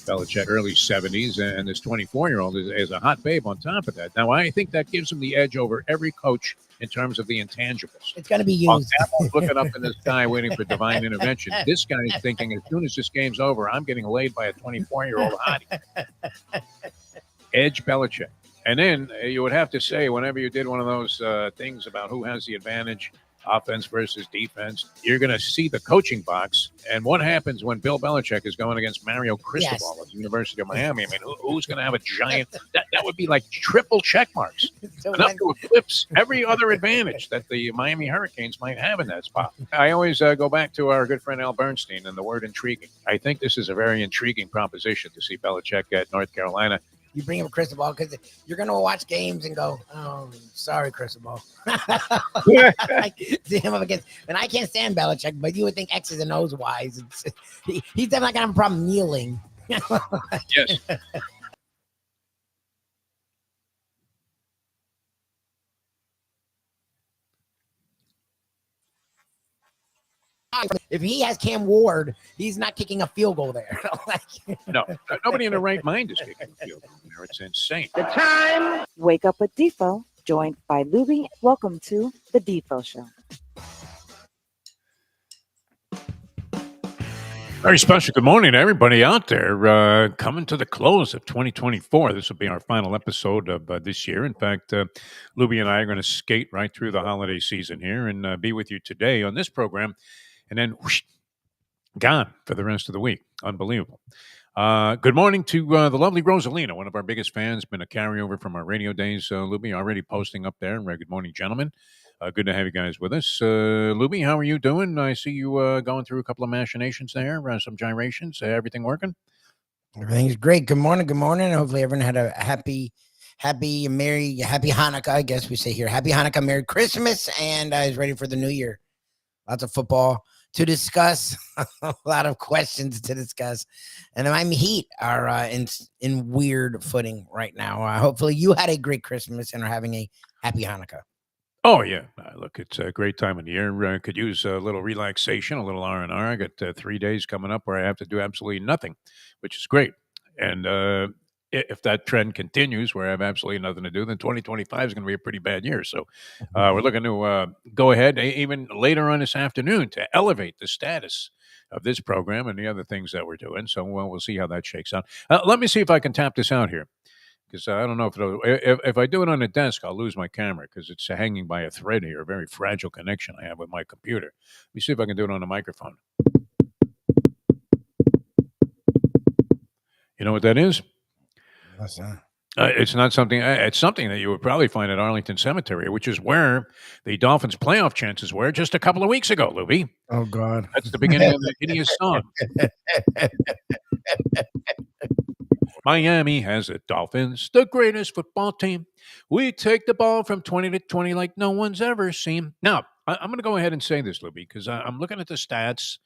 Belichick, early 70s, and this 24-year-old is a hot babe on top of that. Now, I think that gives him the edge over every coach in terms of the intangibles. It's going to be While used. Dabo's looking up in the sky waiting for divine intervention, this guy's thinking, as soon as this game's over, I'm getting laid by a 24-year-old hottie. Edge Belichick. And then you would have to say, whenever you did one of those things about who has the advantage, offense versus defense, you're going to see the coaching box. And what happens when Bill Belichick is going against Mario Cristobal at the University of Miami? I mean, who's going to have a giant – that would be like triple check marks. Enough to eclipse every other advantage that the Miami Hurricanes might have in that spot. I always go back to our good friend Al Bernstein and the word intriguing. I think this is a very intriguing proposition to see Belichick at North Carolina. You bring him Cristobal because you're going to watch games and go, oh, sorry, Cristobal. See him up against, and I can't stand Belichick, but you would think X's and O's wise. He's definitely going to have a problem kneeling. Yes. If he has Cam Ward, he's not kicking a field goal there. No, nobody in their right mind is kicking a field goal there. It's insane. The time. Wake up with Defo, joined by Lubie. Welcome to the Defo Show. Very special good morning to everybody out there. Coming to the close of 2024. This will be our final episode of this year. In fact, Lubie and I are going to skate right through the holiday season here and be with you today on this program. And then whoosh, gone for the rest of the week. Unbelievable. Good morning to the lovely Rosalina, one of our biggest fans, been a carryover from our radio days. Lubie, already posting up there. Good morning, gentlemen. Good to have you guys with us. Lubie, how are you doing? I see you going through a couple of machinations there, some gyrations. Everything working? Everything's great. Good morning. Good morning. Hopefully everyone had a happy Hanukkah. I guess we say here, happy Hanukkah, Merry Christmas, and is ready for the new year. Lots of football to discuss, a lot of questions to discuss, and the Miami Heat are in weird footing right now. Hopefully you had a great Christmas and are having a happy Hanukkah. Oh, yeah. Look, it's a great time of the year. Could use a little relaxation, a little R&R. I got 3 days coming up where I have to do absolutely nothing, which is great. And if that trend continues where I have absolutely nothing to do, then 2025 is going to be a pretty bad year. So we're looking to go ahead even later on this afternoon to elevate the status of this program and the other things that we're doing. So we'll see how that shakes out. Let me see if I can tap this out here. Because I don't know if I do it on the desk, I'll lose my camera because it's hanging by a thread here, a very fragile connection I have with my computer. Let me see if I can do it on the microphone. You know what that is? What's that? It's not something. It's something that you would probably find at Arlington Cemetery, which is where the Dolphins' playoff chances were just a couple of weeks ago, Lubie. Oh, God. That's the beginning of the hideous song. Miami has the Dolphins, the greatest football team. We take the ball from 20 to 20 like no one's ever seen. Now, I'm going to go ahead and say this, Lubie, because I'm looking at the stats,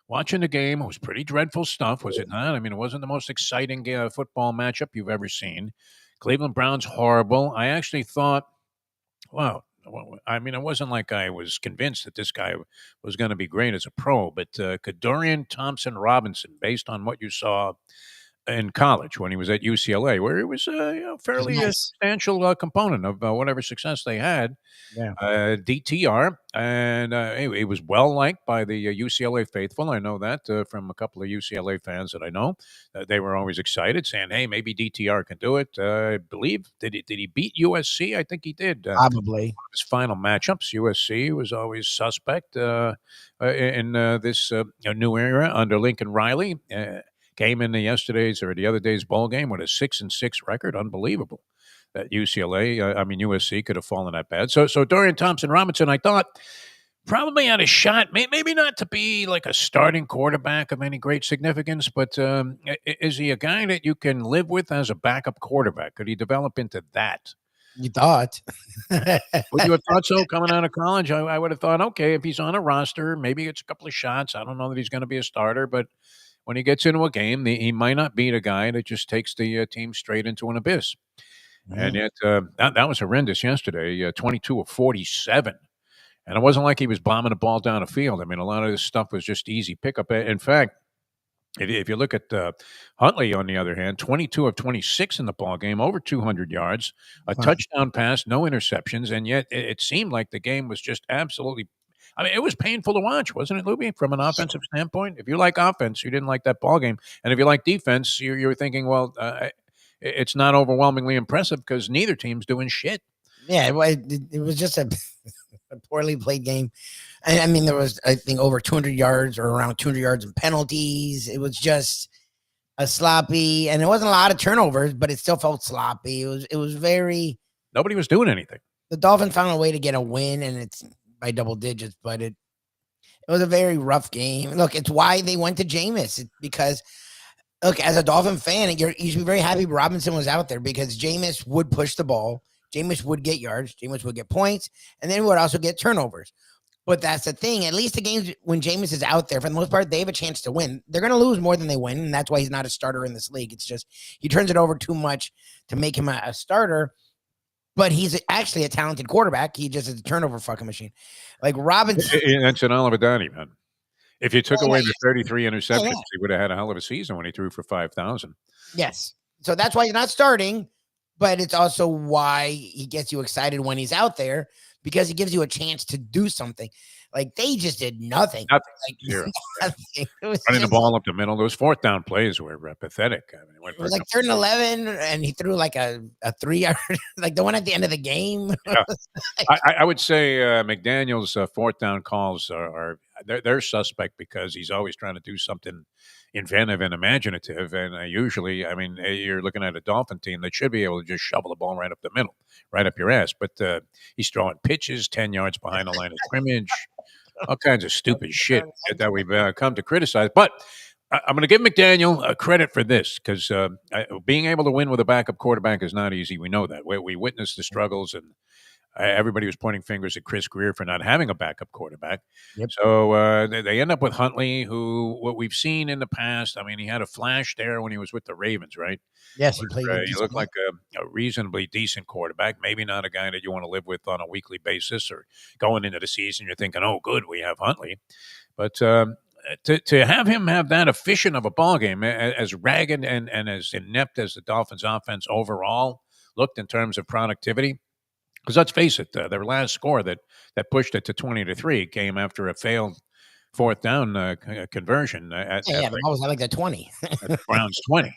watching the game. It was pretty dreadful stuff, was it not? I mean, it wasn't the most exciting football matchup you've ever seen. Cleveland Browns, horrible. I actually thought, wow. I mean, it wasn't like I was convinced that this guy was going to be great as a pro, but could Dorian Thompson-Robinson, based on what you saw in college when he was at UCLA, where he was fairly a substantial component of whatever success they had. Yeah. DTR, and he was well liked by the UCLA faithful. I know that from a couple of UCLA fans that I know. They were always excited, saying, "Hey, maybe DTR can do it." I believe did he beat USC? I think he did. Probably. One of his final matchups, USC was always suspect in this new era under Lincoln Riley. Came in the other day's bowl game with a 6-6 record. Unbelievable that USC could have fallen that bad. So Dorian Thompson-Robinson, I thought, probably had a shot, maybe not to be like a starting quarterback of any great significance, but is he a guy that you can live with as a backup quarterback? Could he develop into that? You thought. Would you have thought so coming out of college? I would have thought, okay, if he's on a roster, maybe it's a couple of shots. I don't know that he's going to be a starter, but when he gets into a game, he might not beat a guy that just takes the team straight into an abyss. Mm. And yet, that was horrendous yesterday, 22 of 47. And it wasn't like he was bombing the ball down the field. I mean, a lot of this stuff was just easy pickup. In fact, If you look at Huntley, on the other hand, 22 of 26 in the ball game, over 200 yards, a Wow. touchdown pass, no interceptions, and yet it seemed like the game was just absolutely. I mean, it was painful to watch, wasn't it, Lubie? From an offensive standpoint, if you like offense, you didn't like that ball game, and if you like defense, you're thinking, well, it's not overwhelmingly impressive because neither team's doing shit. Yeah, it was just a poorly played game. I mean, there was, I think, over 200 yards or around 200 yards in penalties. It was just a sloppy, and it wasn't a lot of turnovers, but it still felt sloppy. It was very. Nobody was doing anything. The Dolphins found a way to get a win, and it's by double digits, but it was a very rough game. Look, it's why they went to Jameis. Because, look, as a Dolphin fan, you should be very happy Robinson was out there because Jameis would push the ball. Jameis would get yards. Jameis would get points, and then he would also get turnovers. But that's the thing. At least the games when Jameis is out there, for the most part, they have a chance to win. They're going to lose more than they win, and that's why he's not a starter in this league. It's just he turns it over too much to make him a starter. But he's actually a talented quarterback. He just is a turnover fucking machine. Like Robinson. That's an Oliver Downey, man. If you took away the 33 interceptions, he would have had a hell of a season when he threw for 5,000. Yes. So that's why he's not starting, but it's also why he gets you excited when he's out there because he gives you a chance to do something. Like they just did nothing. Like, nothing. Running the ball up the middle. Those fourth down plays were pathetic. I mean, it was like 3rd and 11, and he threw like a 3-yard, like the one at the end of the game. Yeah. I would say McDaniel's fourth down calls are they're suspect because he's always trying to do something inventive and imaginative. And usually, I mean, you're looking at a Dolphin team that should be able to just shovel the ball right up the middle, right up your ass. But he's throwing pitches 10 yards behind the line of scrimmage, all kinds of stupid shit that we've come to criticize. But I'm going to give McDaniel credit for this because being able to win with a backup quarterback is not easy. We know that. We witnessed the struggles, and everybody was pointing fingers at Chris Greer for not having a backup quarterback. Yep. So they end up with Huntley, who what we've seen in the past. I mean, he had a flash there when he was with the Ravens, right? Yes, he played. He looked like a reasonably decent quarterback. Maybe not a guy that you want to live with on a weekly basis, or going into the season, you're thinking, "Oh, good, we have Huntley." But to have him have that efficient of a ball game, as ragged and as inept as the Dolphins' offense overall looked in terms of productivity. Because let's face it, their last score that pushed it to 20-3 came after a failed fourth down conversion at I was like the 20. at the Browns 20.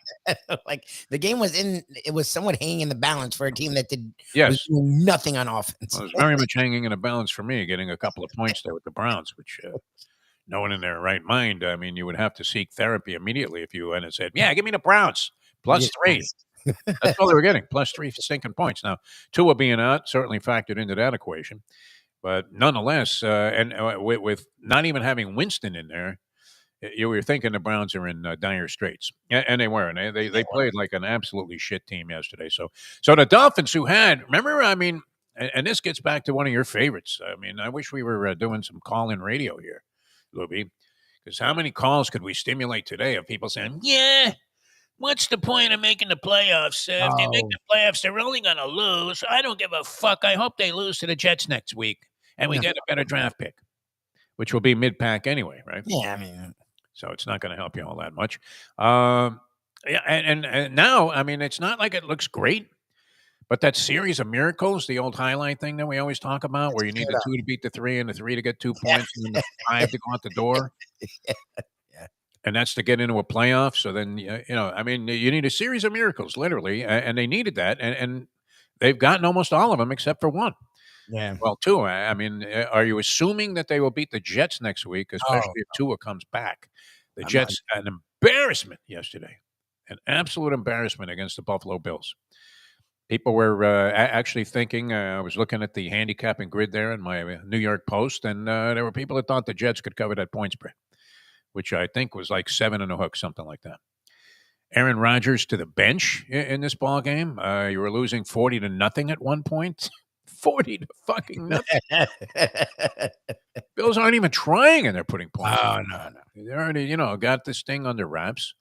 Like the game was it was somewhat hanging in the balance for a team that Yes, was doing nothing on offense. well, it was very much hanging in a balance for me, getting a couple of points there with the Browns, which no one in their right mind. I mean, you would have to seek therapy immediately if you went and said, "Yeah, give me the Browns +3." That's all they were getting, +3 stinking points. Now, Tua being out certainly factored into that equation. But nonetheless, with not even having Winston in there, you were thinking the Browns are in dire straits. And they were. And they played like an absolutely shit team yesterday. So the Dolphins who had, remember, I mean, and this gets back to one of your favorites. I mean, I wish we were doing some call-in radio here, Lubie, because how many calls could we stimulate today of people saying, yeah, what's the point of making the playoffs? If they make the playoffs, they're only going to lose. I don't give a fuck. I hope they lose to the Jets next week and we get a better draft pick, which will be mid-pack anyway, right? Yeah, I mean. So it's not going to help you all that much. Yeah, and now, I mean, it's not like it looks great, but that series of miracles, the old highlight thing that we always talk about, where you need the 2 to beat the 3 and the 3 to get 2 points and then the 5 to go out the door. And that's to get into a playoff. So then, I mean, you need a series of miracles, literally, and they needed that. And they've gotten almost all of them except for one. Yeah. Well, two. I mean, are you assuming that they will beat the Jets next week, especially if Tua comes back? The Jets, an embarrassment yesterday, an absolute embarrassment against the Buffalo Bills. People were actually thinking, I was looking at the handicapping grid there in my New York Post, and there were people that thought the Jets could cover that point spread, which I think was like 7 and a hook, something like that. Aaron Rodgers to the bench in this ball game. You were losing 40-0 at one point. 40 to fucking nothing. Bills aren't even trying, and they're putting points. Oh, no. They already, got this thing under wraps.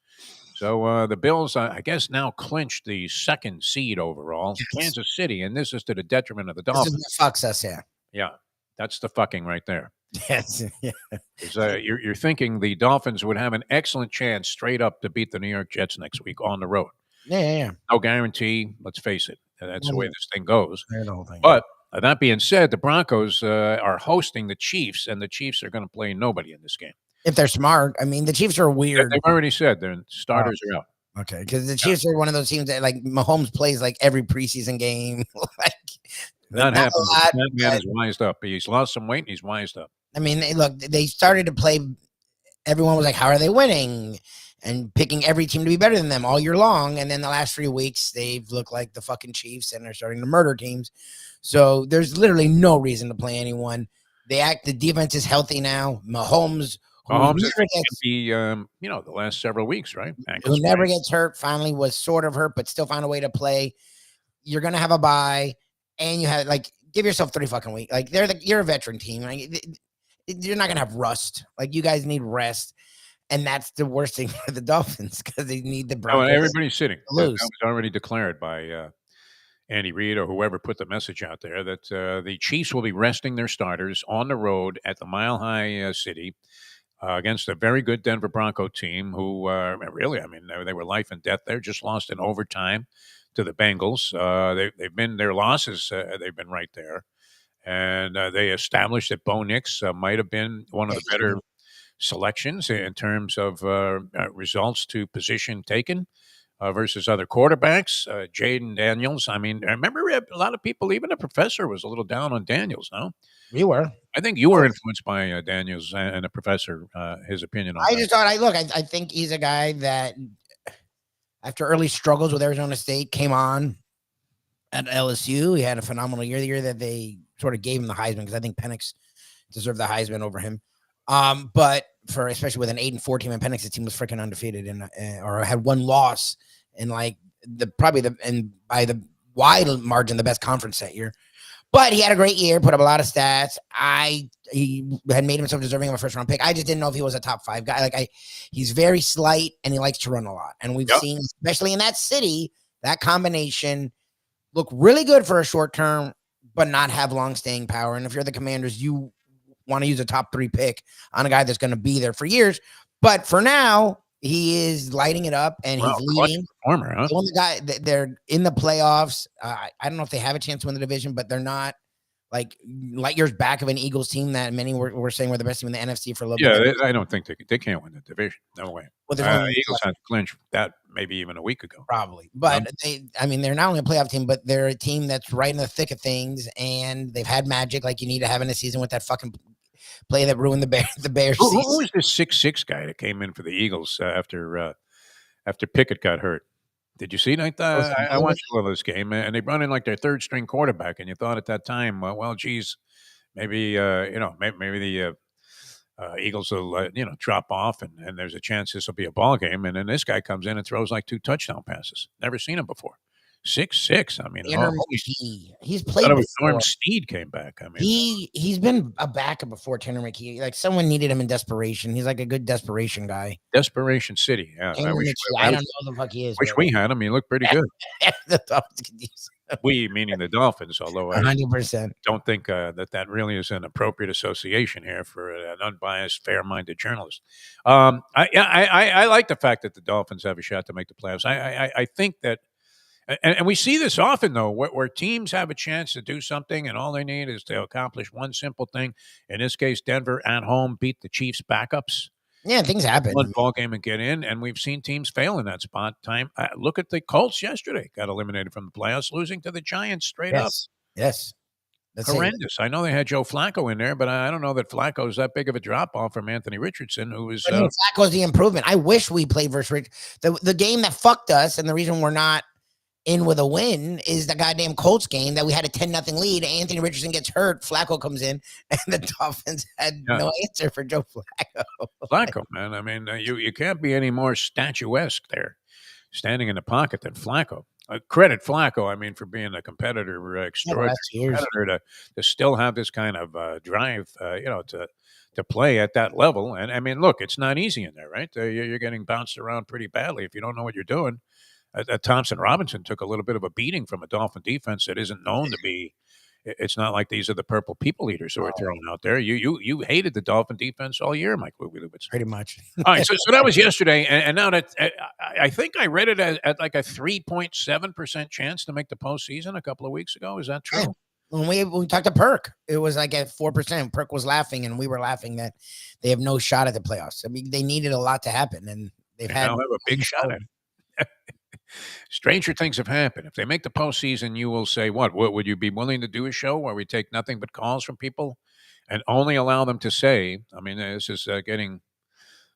So the Bills, I guess, now clinched the 2nd seed overall, Kansas City, and this is to the detriment of the Dolphins. This is what fucks us, yeah. Yeah, that's the fucking right there. Yes. Yeah. 'Cause, you're thinking the Dolphins would have an excellent chance straight up to beat the New York Jets next week on the road. Yeah. No guarantee. Let's face it. That's the way this thing goes. The whole thing. But that being said, the Broncos are hosting the Chiefs, and the Chiefs are going to play nobody in this game. If they're smart, I mean, the Chiefs are weird. They've already said their starters are out. Okay, because the Chiefs are one of those teams that like Mahomes plays like every preseason game. like Not not a happening. lot, That man but- is wised up. He's lost some weight and he's wised up. I mean, they started to play. Everyone was like, "How are they winning?" And picking every team to be better than them all year long. And then the last 3 weeks, they've looked like the fucking Chiefs, and they're starting to murder teams. So there's literally no reason to play anyone. The defense is healthy now. Mahomes Mahomes never is gets, the last several weeks, right? who never gets hurt, finally was sort of hurt, but still found a way to play. You're gonna have a bye, and you have like give yourself 30 fucking weeks. Like you're a veteran team. Like you're not gonna have rust. Like you guys need rest. And that's the worst thing for the Dolphins because they need the Broncos. Everybody's sitting. to lose. That was already declared by Andy Reid or whoever put the message out there that the Chiefs will be resting their starters on the road at the Mile High City against a very good Denver Bronco team who really, I mean, they were life and death there, just lost in overtime to the Bengals. They've been their losses. They've been right there. And they established that Bo Nix might have been one of the better selections in terms of results to position taken versus other quarterbacks. Jaden Daniels. I mean, I remember a lot of people, even the professor, was a little down on Daniels. No, We were. I think you were influenced by Daniels and the professor. His opinion on. I just thought, I think he's a guy that, after early struggles with Arizona State, came on at LSU. He had a phenomenal year. The year that they sort of gave him the Heisman, because I think Penix deserved the Heisman over him. But for especially with an 8-4 team, and Penix's team was freaking undefeated and or had one loss in like and by the wide margin the best conference that year. But he had a great year, put up a lot of stats. He had made himself deserving of a first round pick. I just didn't know if he was a top 5 guy. He's very slight and he likes to run a lot. And we've seen, especially in that city, that combination look really good for a short term, but not have long staying power. And if you're the Commanders, you want to use a top 3 pick on a guy that's going to be there for years. But for now, he is lighting it up and he's leading. Performer, huh? The guy, they're in the playoffs. I don't know if they have a chance to win the division, but they're not like light years back of an Eagles team that many were saying were the best team in the NFC for a little bit. Yeah, I don't think they can't win the division. No way. Well, Eagles had to clinch that maybe even a week ago. Probably. But they're not only a playoff team, but they're a team that's right in the thick of things, and they've had magic like you need to have in a season with that fucking play that ruined the Bears. Who was this 6'6" guy that came in for the Eagles after Pickett got hurt? Did you see that? I watched a little of this game, and they brought in like their third string quarterback, and you thought at that time, well, geez, maybe maybe the Eagles will drop off, and there's a chance this will be a ball game. And then this guy comes in and throws like 2 touchdown passes. Never seen him before. 6'6". I mean, he's played. Norm Steed came back. I mean, he's been a backup before. Tanner McKee, like someone needed him in desperation. He's like a good desperation guy. Desperation City. Yeah, I don't know the fuck he is. Wish we had him. He looked pretty good. The Dolphins could use him. We meaning the Dolphins, although I 100% don't think that really is an appropriate association here for an unbiased, fair-minded journalist. I like the fact that the Dolphins have a shot to make the playoffs. I think that. And we see this often, though, where teams have a chance to do something, and all they need is to accomplish one simple thing. In this case, Denver at home beat the Chiefs' backups. Yeah, things happen. One ball game and get in, and we've seen teams fail in that spot. Look at the Colts yesterday; got eliminated from the playoffs, losing to the Giants straight up. Yes, that's horrendous. I know they had Joe Flacco in there, but I don't know that Flacco's that big of a drop off from Anthony Richardson, who is. Flacco's the improvement. I wish we played versus Rich. The game that fucked us, and the reason we're not in with a win is the goddamn Colts game that we had a 10-0 lead. Anthony Richardson gets hurt. Flacco comes in, and the Dolphins had no answer for Joe Flacco. Flacco, man. I mean, you can't be any more statuesque there, standing in the pocket than Flacco. Credit Flacco, I mean, for being a competitor, extraordinary competitor to still have this kind of drive, to play at that level. And I mean, look, it's not easy in there, right? You're getting bounced around pretty badly if you don't know what you're doing. Thompson Robinson took a little bit of a beating from a Dolphin defense that isn't known to be It's not like these are the purple people eaters who are thrown out there. You hated the Dolphin defense all year, Mike Lubitz. Pretty much. All right, so that was yesterday, and now that I think I read it at like a 3.7% chance to make the postseason a couple of weeks ago. Is that true? Yeah. When we talked to Perk, it was like at 4%. Perk was laughing, and we were laughing that they have no shot at the playoffs. I mean, they needed a lot to happen, and they've now had have a big shot at it. Stranger things have happened. If they make the postseason, you will say, what would you be willing to do a show where we take nothing but calls from people and only allow them to say? I mean, this is getting,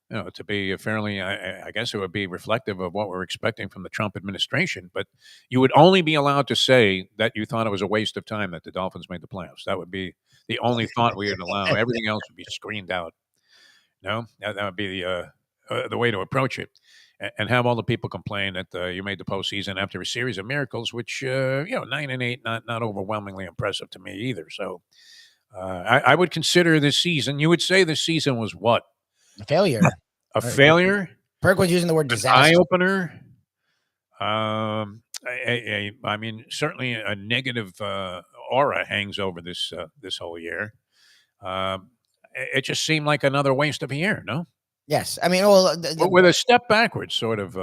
to be fairly, I guess it would be reflective of what we're expecting from the Trump administration. But you would only be allowed to say that you thought it was a waste of time that the Dolphins made the playoffs. That would be the only thought we would allow. Everything else would be screened out. No, that would be the way to approach it. And have all the people complain that you made the postseason after a series of miracles, which 9-8, not overwhelmingly impressive to me either. So I would consider this season. You would say this season was what? a failure. A failure. Perk was using the word An disaster. eye opener. I mean, certainly a negative aura hangs over this whole year. It just seemed like another waste of a year. No. Yes, I mean, well, With a step backwards, sort of.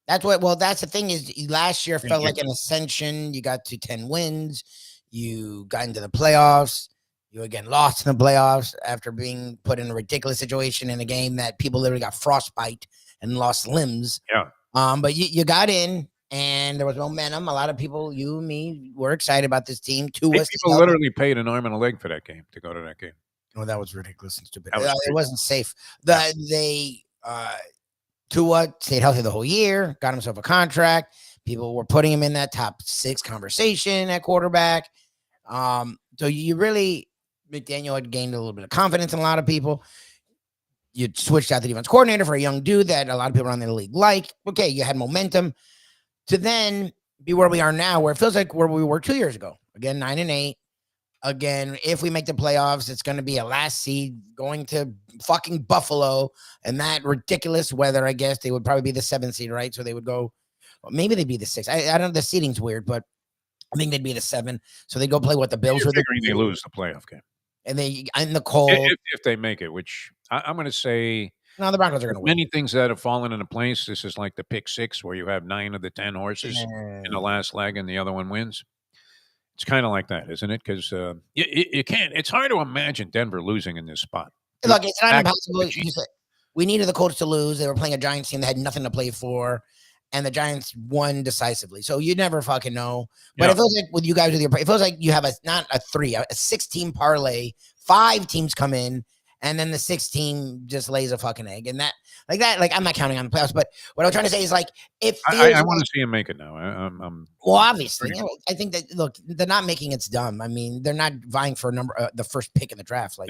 that's what. Well, that's the thing is, last year felt like an ascension. You got to 10 wins. You got into the playoffs. You again lost in the playoffs after being put in a ridiculous situation in a game that people literally got frostbite and lost limbs. Yeah. But you got in, and there was momentum. A lot of people, you and me, were excited about this team. People literally paid an arm and a leg for that game to go to that game. Oh, that was ridiculous and stupid. Was it wasn't safe. Tua stayed healthy the whole year, got himself a contract. People were putting him in that top 6 conversation at quarterback. So you really, McDaniel had gained a little bit of confidence in a lot of people. You switched out the defense coordinator for a young dude that a lot of people around the league like. Okay, you had momentum to then be where we are now, where it feels like where we were 2 years ago. Again, 9-8. Again, if we make the playoffs, it's going to be a last seed going to fucking Buffalo and that ridiculous weather. I guess they would probably be the 7th seed, right? So they would go, well, maybe they'd be the 6th. I don't know. The seeding's weird, but I think they'd be the 7. So they go play what the Bills were. They lose the playoff game. And they in the cold. If they make it, which I'm going to say. No, the Broncos are going to win. Many things that have fallen into place. This is like the pick 6 where you have 9 of the 10 horses in the last leg and the other one wins. It's kind of like that, isn't it? Because you can't. It's hard to imagine Denver losing in this spot. Look, it's not impossible. We needed the Colts to lose. They were playing a Giants team that had nothing to play for, and the Giants won decisively. So you never fucking know. But it feels like with you guys, it feels like you have not a 6-team parlay. 5 teams come in, and then the 6th team just lays a fucking egg, and that. I'm not counting on the playoffs, but what I'm trying to say is like if I want to see him make it now. Well, obviously, I think that look, they're not making it's dumb. I mean, they're not vying for the first pick in the draft. Like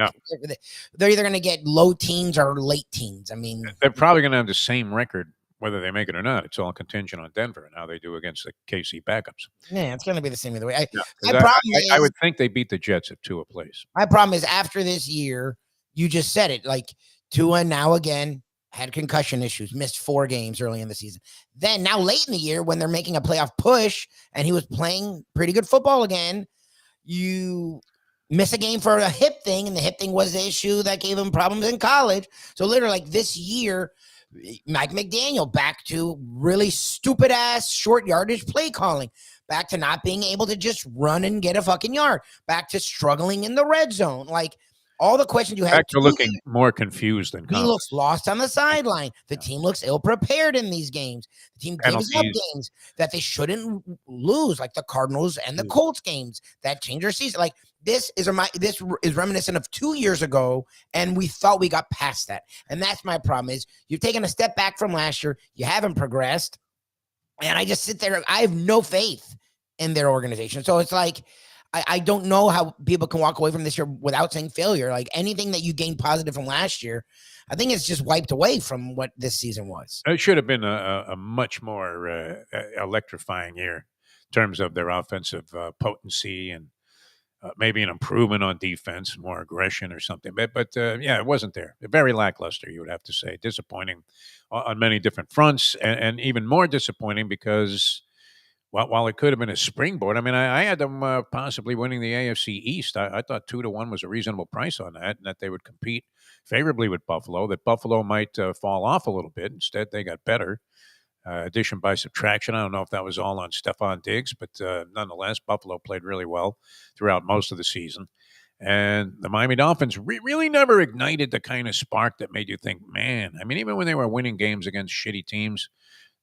they're either going to get low teens or late teens. I mean, they're probably going to have the same record whether they make it or not. It's all contingent on Denver and how they do against the KC backups. Yeah, it's going to be the same either way. I would think they beat the Jets if Tua plays. My problem is after this year, you just said it. Like Tua now again. Had concussion issues, missed 4 games early in the season. Then now late in the year when they're making a playoff push and he was playing pretty good football again, you miss a game for a hip thing, and the hip thing was the issue that gave him problems in college. So literally like this year, Mike McDaniel back to really stupid ass short yardage play calling, back to not being able to just run and get a fucking yard, back to struggling in the red zone. Like, all the questions you have. Back to looking more confused than he looks lost on the sideline. The team looks ill-prepared in these games. The team gives up games that they shouldn't lose, like the Cardinals and the Colts games that change their season. Like this is reminiscent of 2 years ago, and we thought we got past that. And that's my problem is you've taken a step back from last year. You haven't progressed. And I just sit there. I have no faith in their organization. So it's like, I don't know how people can walk away from this year without saying failure. Like anything that you gained positive from last year, I think it's just wiped away from what this season was. It should have been a much more electrifying year in terms of their offensive potency and maybe an improvement on defense, more aggression or something. But it wasn't there. Very lackluster, you would have to say. Disappointing on many different fronts, and even more disappointing because while it could have been a springboard. I mean, I had them possibly winning the AFC East. I thought 2-1 was a reasonable price on that, and that they would compete favorably with Buffalo. That Buffalo might fall off a little bit. Instead, they got better. Addition by subtraction. I don't know if that was all on Stephon Diggs, but nonetheless, Buffalo played really well throughout most of the season. And the Miami Dolphins really never ignited the kind of spark that made you think, man. I mean, even when they were winning games against shitty teams,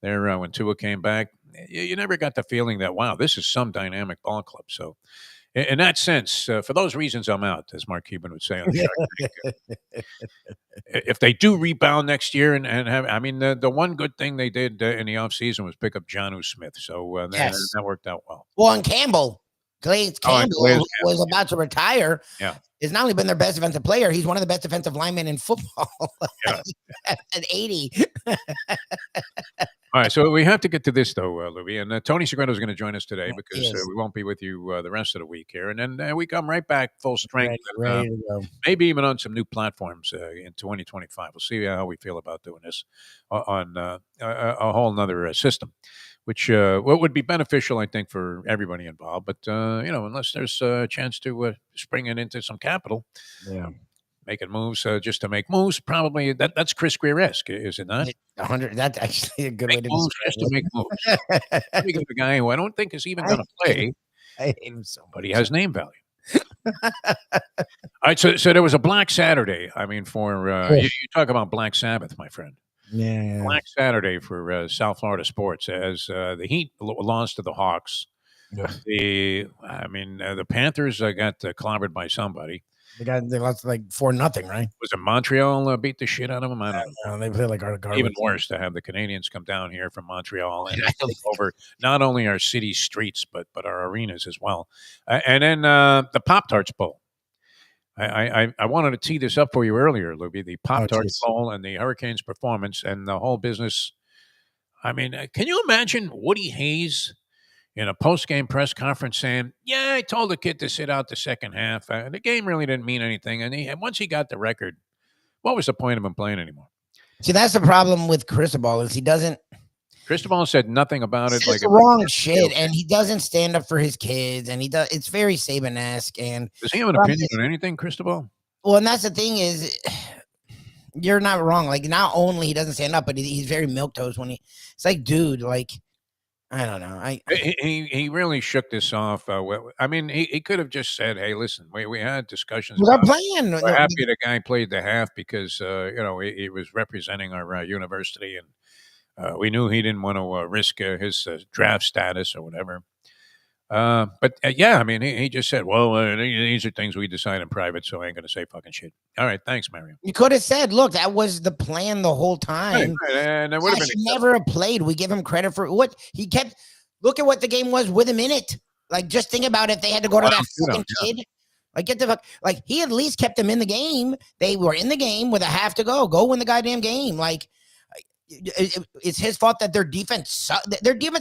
there when Tua came back, you never got the feeling that, wow, this is some dynamic ball club. So, in that sense, for those reasons, I'm out, as Mark Cuban would say on Shark Tank. If they do rebound next year and have, I mean, the one good thing they did in the offseason was pick up Jonnu Smith. So that worked out well. Well, and Calais Campbell, who was Campbell, about to retire, yeah, has not only been their best defensive player, he's one of the best defensive linemen in football yeah. at 80. All right, so we have to get to this, though, Lubie. And Tony Segreto is going to join us today because Yes. we won't be with you the rest of the week here. And then we come right back full strength. Ready to go. Maybe even on some new platforms in 2025. We'll see how we feel about doing this on a whole nother system, which would be beneficial, I think, for everybody involved. But, unless there's a chance to spring it into some capital. Yeah. Making moves just to make moves, probably that's Chris Greer-esque, is it not? 100. That's actually a good way to moves just to make moves. Speaking of a guy who I don't think is even going to play, I hate him so much. but he has name value. All right, so there was a Black Saturday. I mean, for you talk about Black Sabbath, my friend. Yeah. Black Saturday for South Florida sports as the Heat lost to the Hawks. Yeah. The Panthers got clobbered by somebody. They lost like 4-0, right? Was it Montreal beat the shit out of them? I don't know. They play like our garbage. Even worse to have the Canadians come down here from Montreal and take over not only our city streets but our arenas as well. And then the Pop-Tarts Bowl. I wanted to tee this up for you earlier, Lubie. The Pop-Tarts Bowl and the Hurricanes performance and the whole business. I mean, can you imagine Woody Hayes in a post-game press conference saying, yeah, I told the kid to sit out the second half. The game really didn't mean anything. And once he got the record, what was the point of him playing anymore? See, that's the problem with Cristobal is he doesn't. Cristobal said nothing about it. Like wrong shit, and he doesn't stand up for his kids, and he does. It's very Saban-esque. And does he have an opinion on anything, Cristobal? Well, and that's the thing is, you're not wrong. Like, not only he doesn't stand up, but he's very milquetoast when it's like, dude, like, I don't know. He really shook this off. I mean, he could have just said, "Hey, listen, we had discussions. We're playing. We're happy the guy played the half because he was representing our university, and we knew he didn't want to risk his draft status or whatever." But yeah, I mean, he just said, "Well, these are things we decide in private, so I ain't going to say fucking shit." All right, thanks, Mario. You could have said, "Look, that was the plan the whole time." Right. And that would have been never played. We give him credit for what he kept. Look at what the game was with him in it. Like, just think about if they had to go to that fucking kid. Like, get the fuck. Like, he at least kept them in the game. They were in the game with a half to go. Go win the goddamn game. Like, it's his fault that their defense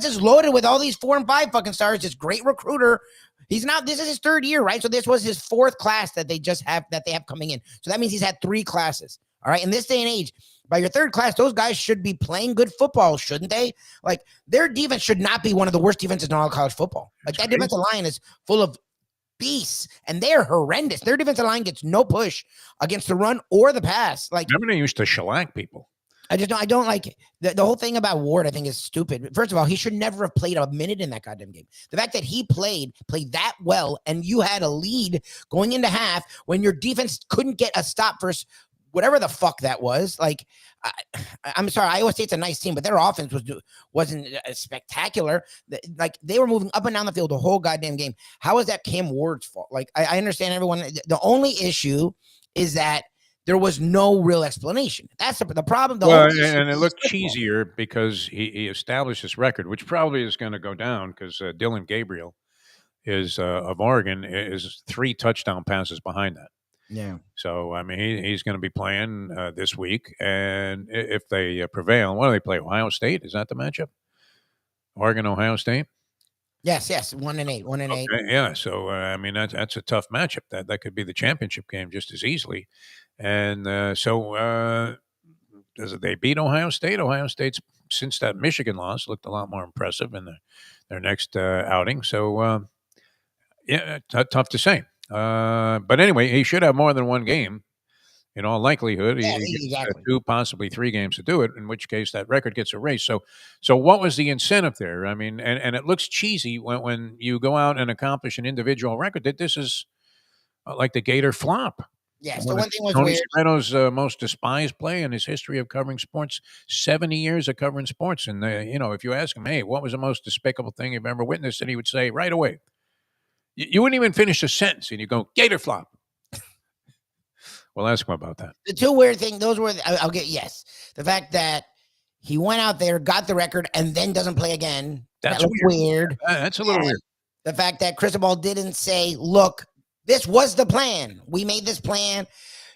is loaded with all these 4 and 5 fucking stars. This great recruiter. This is his 3rd year, right? So this was his 4th class that they have coming in. So that means he's had 3 classes. All right. In this day and age, by your 3rd class, those guys should be playing good football, shouldn't they? Like, their defense should not be one of the worst defenses in all of college football. Like, that defensive line is full of beasts, and they're horrendous. Their defensive line gets no push against the run or the pass. Like, remember they used to shellac people. I don't like the whole thing about Ward. I think is stupid. First of all, he should never have played a minute in that goddamn game. The fact that he played that well, and you had a lead going into half when your defense couldn't get a stop for whatever the fuck that was. Like, I'm sorry, Iowa State's a nice team, but their offense wasn't spectacular. Like, they were moving up and down the field the whole goddamn game. How is that Cam Ward's fault? Like, I understand everyone. The only issue is that there was no real explanation. That's the problem. And it looked cheesier because he established this record, which probably is going to go down because Dylan Gabriel is of Oregon is 3 touchdown passes behind that. Yeah. So, I mean, he's going to be playing this week. And if they prevail, what do they play? Ohio State? Is that the matchup? Oregon, Ohio State? Yes. 1-8. 1-8. Yeah. So, I mean, that's a tough matchup. That could be the championship game just as easily. And does they beat Ohio State? Ohio State's since that Michigan loss, looked a lot more impressive in their next outing. So, yeah, tough to say. But anyway, he should have more than one game. In all likelihood, Yeah, he gets exactly. 2, possibly 3 games to do it, in which case that record gets erased. So what was the incentive there? I mean, and it looks cheesy when you go out and accomplish an individual record, that this is like the Gator flop. Yes, the One of one thing was Tony weird. Segreto's most despised play in his history of covering sports, 70 years of covering sports. And, if you ask him, hey, what was the most despicable thing you've ever witnessed? And he would say right away, you wouldn't even finish a sentence, and you go, Gator flop. Well, ask him about that. The two weird things, those were, I'll get, yes. The fact that he went out there, got the record, and then doesn't play again. That's that weird. That's a little weird. The fact that Cristobal didn't say, look, this was the plan. We made this plan.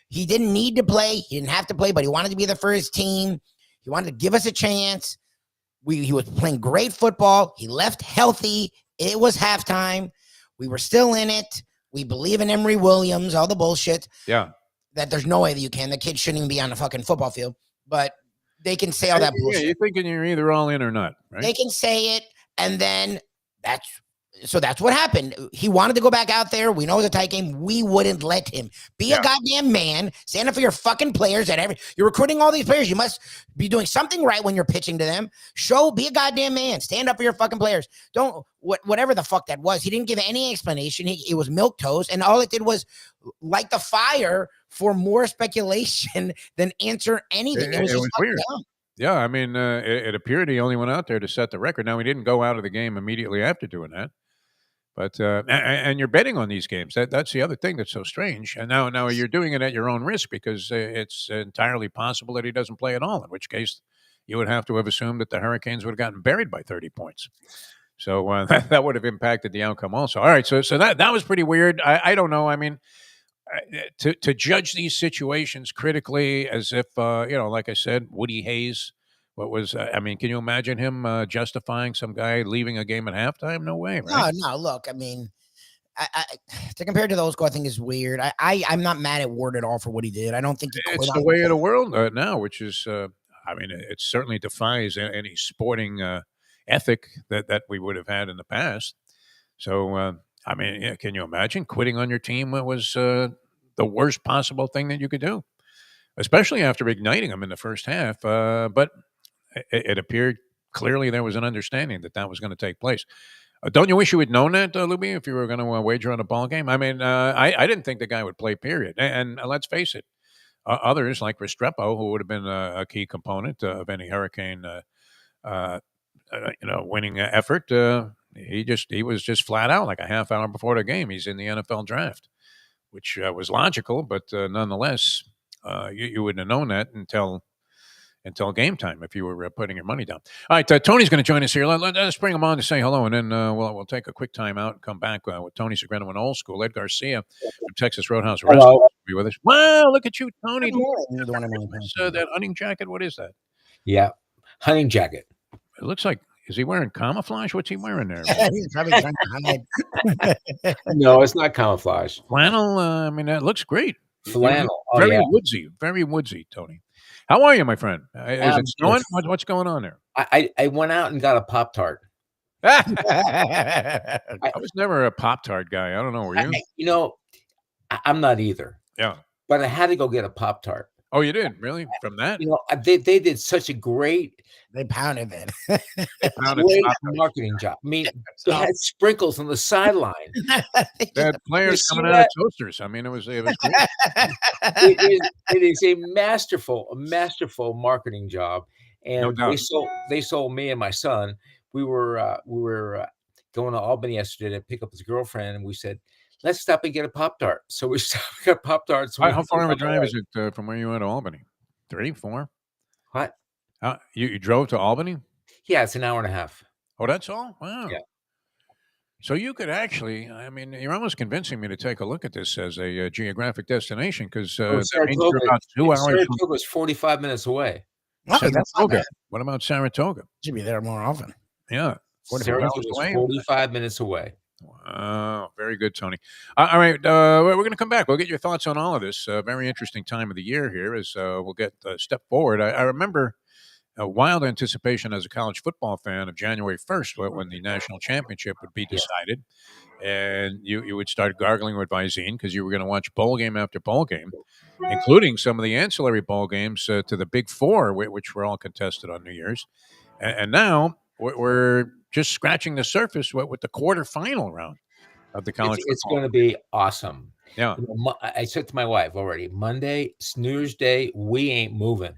He didn't need to play. He didn't have to play, but he wanted to be the first team. He wanted to give us a chance. He was playing great football. He left healthy. It was halftime. We were still in it. We believe in Emory Williams, all the bullshit. Yeah. That there's no way that you can. The kid shouldn't even be on the fucking football field. But they can say all that bullshit. Yeah, you're thinking you're either all in or not, right? They can say it, and then that's what happened. He wanted to go back out there. We know it was a tight game. We wouldn't let him. Be a goddamn man. Stand up for your fucking players. You're recruiting all these players. You must be doing something right when you're pitching to them. Be a goddamn man. Stand up for your fucking players. Don't whatever the fuck that was. He didn't give any explanation. It was milquetoast, and all it did was light the fire for more speculation than answer anything. It was weird. Dumb. Yeah, I mean, it appeared he only went out there to set the record. Now, he didn't go out of the game immediately after doing that. But and you're betting on these games. That's the other thing that's so strange. And now you're doing it at your own risk, because it's entirely possible that he doesn't play at all. In which case, you would have to have assumed that the Hurricanes would have gotten buried by 30 points. So that would have impacted the outcome also. All right, so that was pretty weird. I don't know. I mean, to judge these situations critically, as if like I said, Woody Hayes. What was? I mean, can you imagine him justifying some guy leaving a game at halftime? No way, right? No. Look, I mean, to compare to those, I think is weird. I'm not mad at Ward at all for what he did. I don't think it's the way of the world now, which is, I mean, it certainly defies any sporting ethic that we would have had in the past. So, I mean, can you imagine quitting on your team? Was the worst possible thing that you could do, especially after igniting them in the first half. But it appeared clearly there was an understanding that was going to take place. Don't you wish you had known that, Lubie, if you were going to wager on a ball game? I mean, I didn't think the guy would play, period. And let's face it, others like Restrepo, who would have been a key component of any Hurricane, winning effort, he was just flat out like a half hour before the game. He's in the NFL draft, which was logical, but nonetheless, you wouldn't have known that until game time if you were putting your money down. All right, Tony's going to join us here. Let's bring him on to say hello, and then we'll take a quick time out and come back with Tony Segreto and Old School. Ed Garcia from Texas Roadhouse Restaurant will be with us. Wow, look at you, Tony. That hunting jacket, what is that? Yeah, hunting jacket. It looks like, is he wearing camouflage? What's he wearing there? He's probably trying to hide. No, it's not camouflage. Flannel, I mean, that looks great. Flannel. Very woodsy, Tony. How are you, my friend? Is it snowing? What's going on there? I went out and got a Pop-Tart. I was never a Pop-Tart guy. I don't know. Were you? I'm not either. Yeah. But I had to go get a Pop-Tart. Oh, you did? Really? From that? They did such a great... They pounded it. Great marketing job. I mean, they had sprinkles on the sideline. They had players coming out of toasters. I mean, it was great. It is a masterful marketing job. And no they sold me and my son. We were going to Albany yesterday to pick up his girlfriend, and we said, let's stop and get a Pop-Tart. So we stopped and got Pop-Tarts. How far of a drive is it from where you went to Albany? 3, 4? What? You drove to Albany? Yeah, it's an hour and a half. Oh, that's all? Wow. Yeah. So you could actually, I mean, you're almost convincing me to take a look at this as a geographic destination, because Saratoga, about 2 hours. Saratoga is 45 minutes away. Saratoga. What about Saratoga? Should be there more often. Yeah. Saratoga is 45 minutes away. Wow, very good, Tony. All right, we're going to come back. We'll get your thoughts on all of this. Very interesting time of the year here as we'll get a step forward. I remember a wild anticipation as a college football fan of January 1st when the national championship would be Yes. decided. And you would start gargling with Visine because you were going to watch bowl game after bowl game, including some of the ancillary bowl games to the Big Four, which were all contested on New Year's. And now we're just scratching the surface with the quarterfinal round of the college It's football. going to be awesome. Yeah. I said to my wife already, Monday, snooze day, we ain't moving.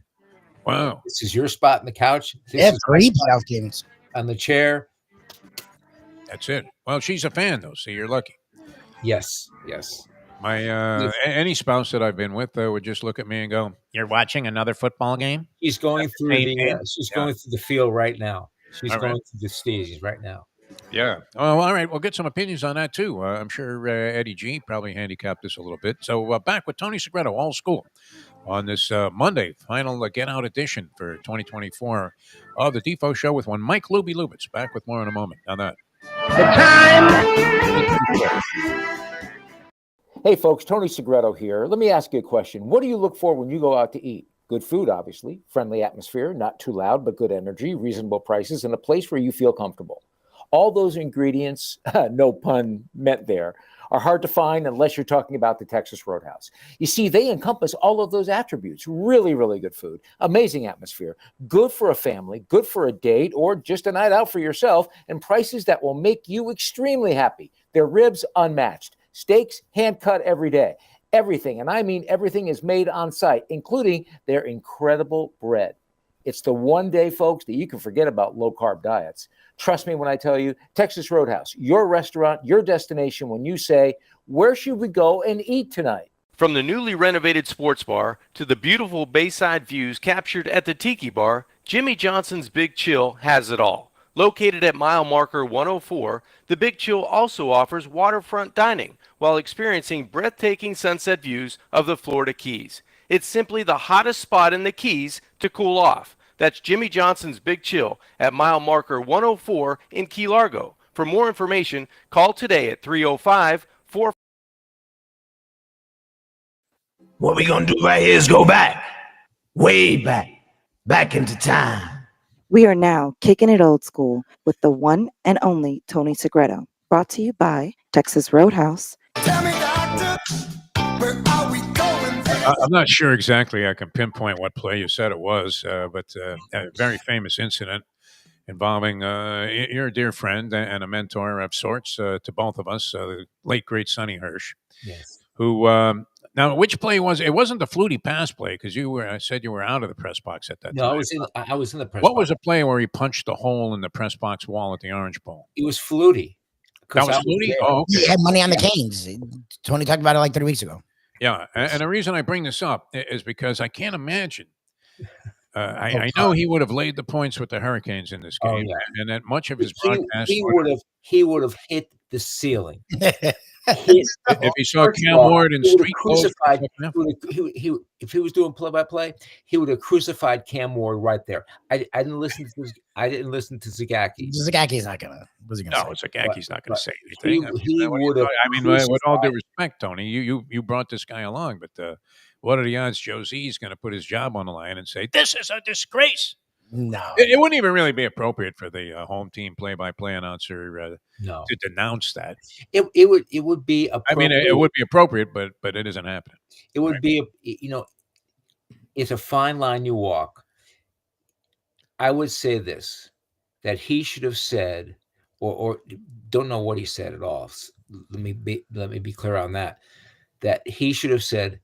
Wow. This is your spot on the couch. This They have is my 3 spot playoff games. on the chair. That's it. Well, she's a fan, though, so you're lucky. Yes. My any spouse that I've been with would just look at me and go, "You're watching another football game?" She's going through same the game? she's Yeah. going through the field right now. She's All right. going through the stages right now. Yeah. Oh, all right. We'll get some opinions on that too. I'm sure Eddie G probably handicapped this a little bit. So back with Tony Segreto, All School, on this Monday, final Get Out edition for 2024 of the Defo Show with one Mike Lubie Lubitz. Back with more in a moment on that. Hey folks, Tony Segreto here. Let me ask you a question. What do you look for when you go out to eat? Good food, obviously, friendly atmosphere, not too loud, but good energy, reasonable prices, and a place where you feel comfortable. All those ingredients, no pun meant there, are hard to find unless you're talking about the Texas Roadhouse. You see, they encompass all of those attributes. Really, really good food, amazing atmosphere, good for a family, good for a date, or just a night out for yourself, and prices that will make you extremely happy. Their ribs unmatched. Steaks hand cut every day. Everything, and I mean everything, is made on site, including their incredible bread. It's the one day, folks, that you can forget about low-carb diets. Trust me when I tell you, Texas Roadhouse, your restaurant, your destination when you say, where should we go and eat tonight? From the newly renovated sports bar to the beautiful bayside views captured at the Tiki Bar, Jimmy Johnson's Big Chill has it all. Located at mile marker 104, the Big Chill also offers waterfront dining while experiencing breathtaking sunset views of the Florida Keys. It's simply the hottest spot in the Keys to cool off. That's Jimmy Johnson's Big Chill at mile marker 104 in Key Largo. For more information, call today at 305-4... What we gonna do right here is go back, way back into time. We are now kicking it old school with the one and only Tony Segreto. Brought to you by Texas Roadhouse. Tell me, doctor, where are we going? I'm not sure exactly. I can pinpoint what play you said it was, but a very famous incident involving your dear friend and a mentor of sorts to both of us, the late great Sonny Hirsch. Yes. Who now? Which play was it? It wasn't the Flutie pass play because you were. I said you were out of the press box at that No, time. I was in the press What box. was a play where he punched the hole in the press box wall at the Orange Bowl? It was Flutie. That was Flutie. there. Oh, He okay. had money on the Canes. Tony talked about it like 3 weeks ago. Yeah, and the reason I bring this up is because I can't imagine. I know he would have laid the points with the Hurricanes in this game, Oh, yeah. and that much of his broadcast. He would have hit the ceiling. If he saw First of Cam all, Ward in he would have street clothes, crucified. yeah. If he was doing play-by-play, he would have crucified Cam Ward right there. I didn't listen to Zagacki. Zagaki's not gonna. What's he gonna No, say? Zagaki's not going but to say anything. he would have. I mean, with all due respect, Tony, you brought this guy along, but what are the odds Joe Z is going to put his job on the line and say this is a disgrace? No. It wouldn't even really be appropriate for the home team play-by-play announcer No, to denounce that. it would be. I mean, it would be appropriate, but it isn't happening. It would Right. be. It's a fine line you walk. I would say this, that he should have said, or don't know what he said at all. Let me be clear on that. That he should have said,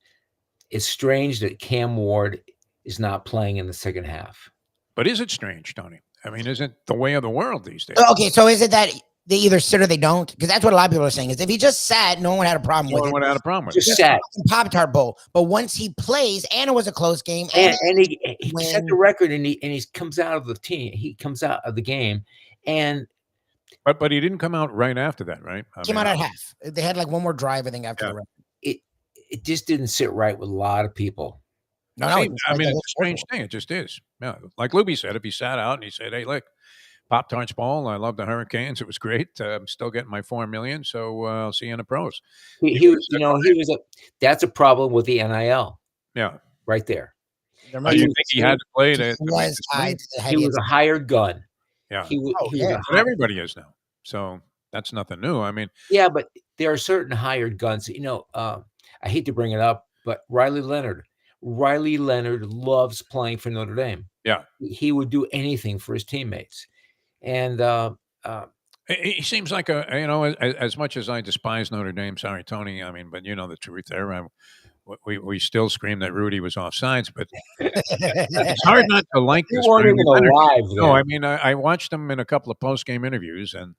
it's strange that Cam Ward is not playing in the second half. But is it strange, Tony? I mean, isn't the way of the world these days? Okay, so is it that they either sit or they don't? Because that's what a lot of people are saying. Is if he just sat, no one had a problem No with one it. would have had a problem with Just it. sat. Pop-Tart Bowl. But once he plays, and it was a close game, And he set when- the record, and he comes out of the team. He comes out of the game, and But he didn't come out right after that, right? I came mean, out at half. They had like one more drive, I think, after Yeah. the rest. it just didn't sit right with a lot of people. No, See, it's I like mean, the it's whole a strange thing. It just is. Yeah, like Lubie said, if he sat out and he said, "Hey, look, Pop-Tarts ball. I love the Hurricanes. It was great. I'm still getting my $4 million, so I'll see you in the pros." He was that's a problem with the NIL Yeah, right there. There Oh, must you be- think he had to play he to make was this tied move? to the He heavy. was a hired gun. Yeah. He was yeah. a But hired, everybody is now. So that's nothing new. I mean, yeah, but there are certain hired guns. I hate to bring it up, but Riley Leonard loves playing for Notre Dame. yeah. He would do anything for his teammates. And He seems like as much as I despise Notre Dame, sorry, Tony. I mean, but you know the truth there. We still scream that Rudy was offsides, but it's hard not to like you this. weren't Riley even Leonard. alive No, then. I mean, I watched him in a couple of post game interviews, and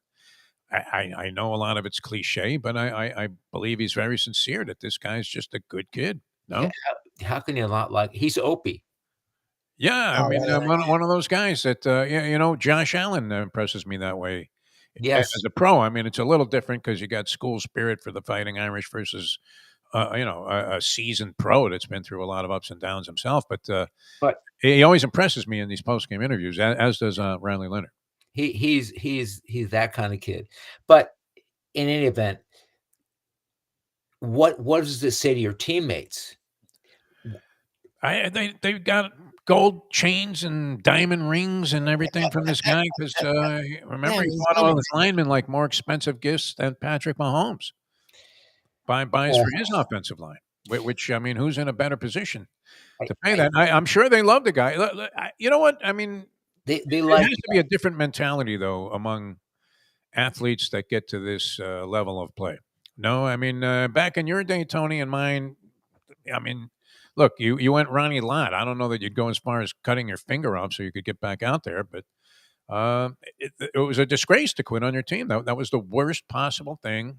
I know a lot of it's cliche, but I believe he's very sincere that this guy's just a good kid. No, Yeah, how can you not like? He's Opie. yeah, I Oh, mean, right. one of those guys that Josh Allen impresses me that way. Yes, As a pro, I mean, it's a little different because you got school spirit for the Fighting Irish versus, a seasoned pro that's been through a lot of ups and downs himself. But but he always impresses me in these post game interviews, as does Riley Leonard. he's that kind of kid. But in any event, what does this say to your teammates? They've got gold chains and diamond rings and everything from this guy because remember he he's bought all famous. his linemen like more expensive gifts than Patrick Mahomes buys for his offensive line. Which I mean, who's in a better position to pay that? I'm sure they love the guy. You know what? I mean, They there like has to be a different mentality though among athletes that get to this level of play. No, I mean, back in your day, Tony, and mine, I mean, look, you went Ronnie Lott. I don't know that you'd go as far as cutting your finger off so you could get back out there, but it was a disgrace to quit on your team. That was the worst possible thing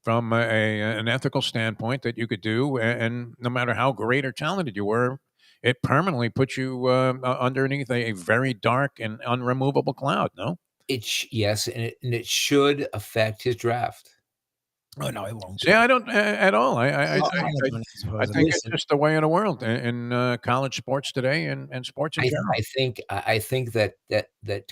from an ethical standpoint that you could do. And no matter how great or talented you were, it permanently put you underneath a very dark and unremovable cloud. No. yes, and it should affect his draft. Oh no, it won't. See, I don't at all. I think it's Listen. just the way of the world in college sports today and sports in general. I think that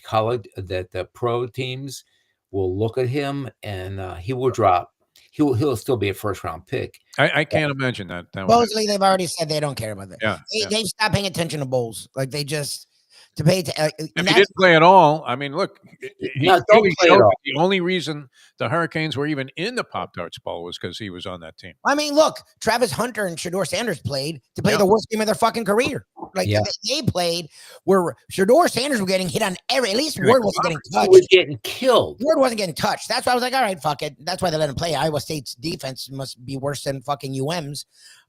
college that the pro teams will look at him and he will drop. He'll still be a first round pick. I can't imagine that. Supposedly, they've already said they don't care about that. Yeah, They've stopped paying attention to bowls. Like they just debate. If he didn't play at all, I mean, look, he No, don't really play at showed all. that the only reason the Hurricanes were even in the Pop-Tarts Bowl was because he was on that team. I mean, look, Travis Hunter and Shador Sanders played to play Yeah. the worst game of their fucking career. Like Yeah. they played where Shador Sanders were getting hit on every. At least Yeah, Ward wasn't getting He touched. was getting killed. Ward wasn't getting touched. That's why I was like, all right, fuck it. That's why they let him play. Iowa State's defense must be worse than fucking UM's.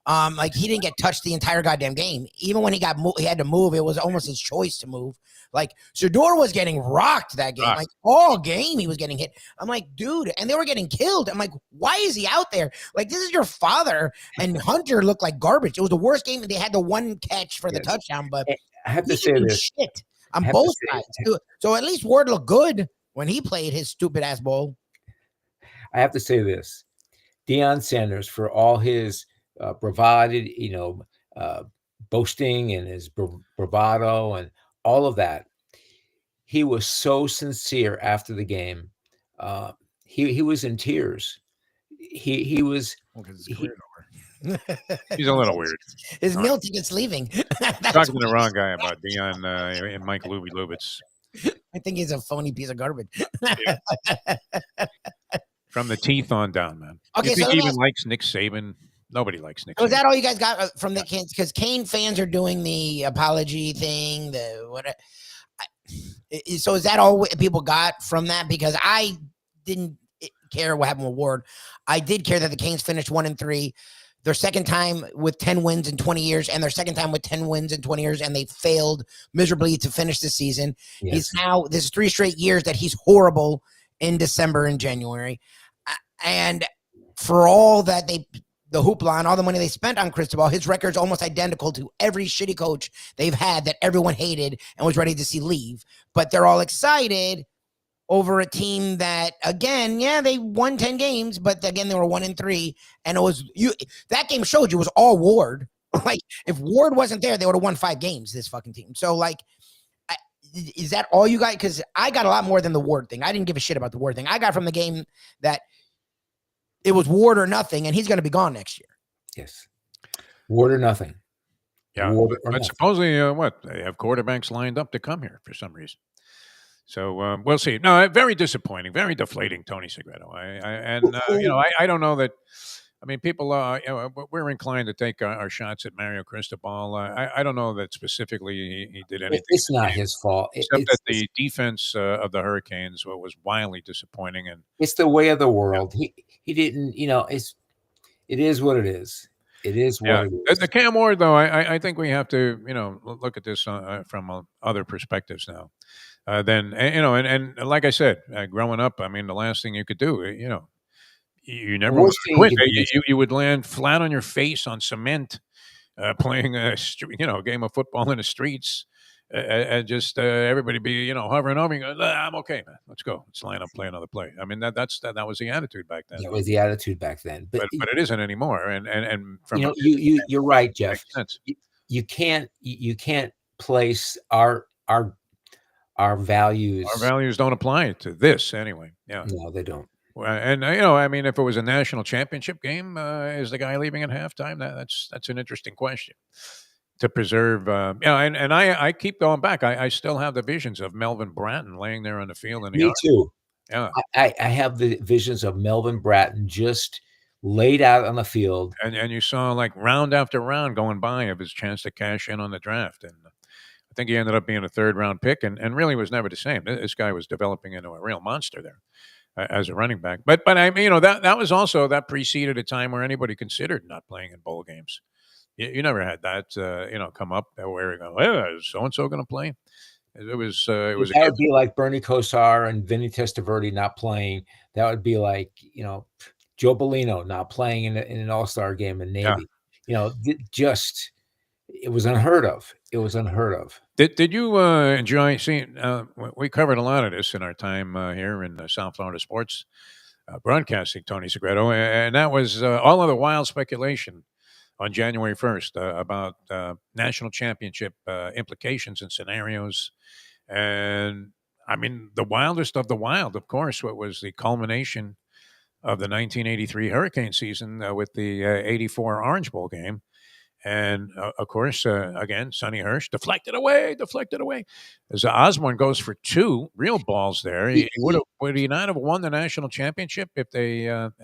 Like he didn't get touched the entire goddamn game. Even when he had to move, it was almost his choice to move. Like Shador was getting rocked that game. Like all game he was getting hit. I'm like, dude, and they were getting killed. I'm like, why is he out there? Like this is your father. And Hunter looked like garbage. It was the worst game. They had the one catch for the Yes. touchdown, but I have he to say didn't do this. shit on I have both to say- sides. So at least Ward looked good when he played his stupid ass bowl. I have to say this. Deion Sanders, for all his bravado, boasting and his bravado and all of that, he was so sincere after the game. He was in tears. He was. He's a little weird. His meal ticket's leaving. That's Talking to the why wrong guy about Dion and Mike Lubitz. I think he's a phony piece of garbage. From the teeth on down, man. Okay, You so think let he me even ask- likes Nick Saban? Nobody likes Nick Was Saban. that all you guys got from the Canes? Because Kane fans are doing the apology thing. So is that all people got from that? Because I didn't care what happened with Ward. I did care that the Canes finished 1-3. Their second time with 10 wins in 20 years, and their second time with 10 wins in 20 years, and they failed miserably to finish the season. Yes. He's now, this is 3 straight years that he's horrible in December and January. And for all that the hoopla and all the money they spent on Cristobal, his record's almost identical to every shitty coach they've had that everyone hated and was ready to see leave. But they're all excited over a team that, again, yeah, they won 10 games, but again, they were 1-3. And it was that game showed you it was all Ward. Like, if Ward wasn't there, they would have won 5 games, this fucking team. So, like, is that all you got? Because I got a lot more than the Ward thing. I didn't give a shit about the Ward thing. I got from the game that it was Ward or nothing, and he's going to be gone next year. Yes. Ward or nothing. Yeah, water or but nothing. supposedly, what they have quarterbacks lined up to come here for some reason. So we'll see. No, very disappointing, very deflating, Tony Segreto. I don't know that. I mean, people, we're inclined to take our shots at Mario Cristobal. I don't know that specifically he did anything, It's not his fault. except that the defense of the Hurricanes was wildly disappointing. And It's the way of the world. He didn't. It is what it is. It is what it is. the Cam Ward, though, I think we have to look at this from other perspectives now. And like I said, growing up, I mean, the last thing you could do, you never The want worst to thing quit. you could do You would land flat on your face on cement, playing a game of football in the streets, and just everybody be hovering over. You go, I'm okay, man. Let's go. Let's line up, play another play. I mean, that was the attitude back then. That was the attitude back then. But it isn't anymore. And from you're right, Jeff. makes sense. You can't place our values. Our values don't apply to this anyway. Yeah. No, they don't. And I mean, if it was a national championship game, is the guy leaving at halftime? That's an interesting question to preserve. And I keep going back. I still have the visions of Melvin Bratton laying there on the field. Me too. Yeah, I have the visions of Melvin Bratton just laid out on the field, and you saw like round after round going by of his chance to cash in on the draft, and I think he ended up being a third-round pick, and really was never the same. This guy was developing into a real monster there. As a running back, but I mean, that was also that preceded a time where anybody considered not playing in bowl games. You never had that, come up where you go, hey, is so and so going to play? It was that would be like Bernie Kosar and Vinny Testaverde not playing. That would be like Joe Bellino not playing in an All-Star game in Navy. Yeah. It was unheard of. It was unheard of. Did you enjoy seeing? We covered a lot of this in our time here in South Florida sports broadcasting, Tony Segreto, and that was all of the wild speculation on January 1st about national championship implications and scenarios. And I mean, the wildest of the wild, of course, what was the culmination of the 1983 hurricane season with the 84 Orange Bowl game. And of course, again, Sonny Hirsch deflected away. As Osborne goes for two real balls there, would he not have won the national championship if they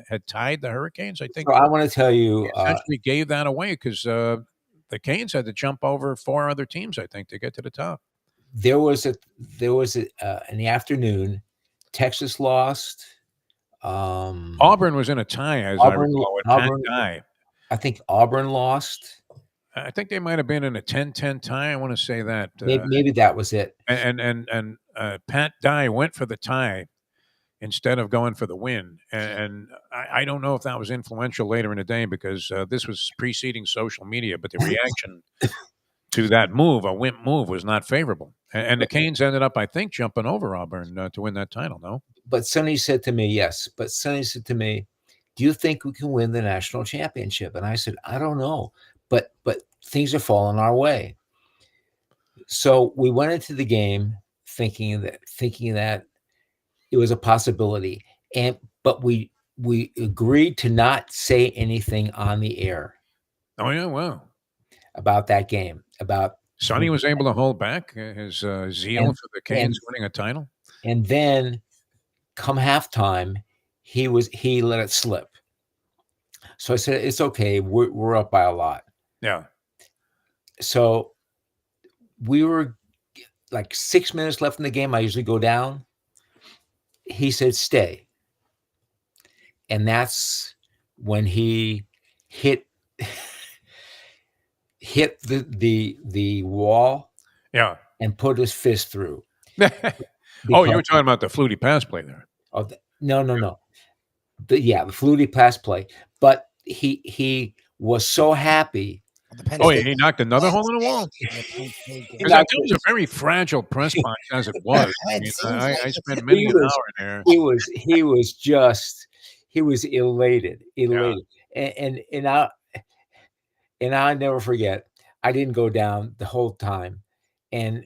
had tied the Hurricanes? I think. So I want to tell you, essentially gave that away because the Canes had to jump over four other teams, I think, to get to the top. There was in the afternoon, Texas lost. Auburn was in a tie, as I recall. I think Auburn lost. I think they might have been in a 10-10 tie. I want to say that. Maybe that was it. And Pat Dye went for the tie instead of going for the win. And I don't know if that was influential later in the day because this was preceding social media, but the reaction to that move, a wimp move, was not favorable. And the Canes ended up, I think, jumping over Auburn to win that title, no? But Sonny said to me, yes. But Sonny said to me, do you think we can win the national championship? And I said, I don't know. But things are falling our way. So we went into the game thinking that it was a possibility. But we agreed to not say anything on the air. Oh, yeah, wow. About that game. Sonny was able to hold back his zeal for the Canes winning a title. And then come halftime, he let it slip. So I said, it's okay. We're up by a lot. Yeah. So we were like 6 minutes left in the game. I usually go down. He said, stay. And that's when he hit the wall. Yeah. And put his fist through. You were talking about the Flutie pass play there. Oh, no. The Flutie pass play. But he was so happy. He knocked another hole in the wall. That was a very fragile press box as it was. I spent many an hour in there. He was elated. Yeah. And I'll never forget. I didn't go down the whole time, and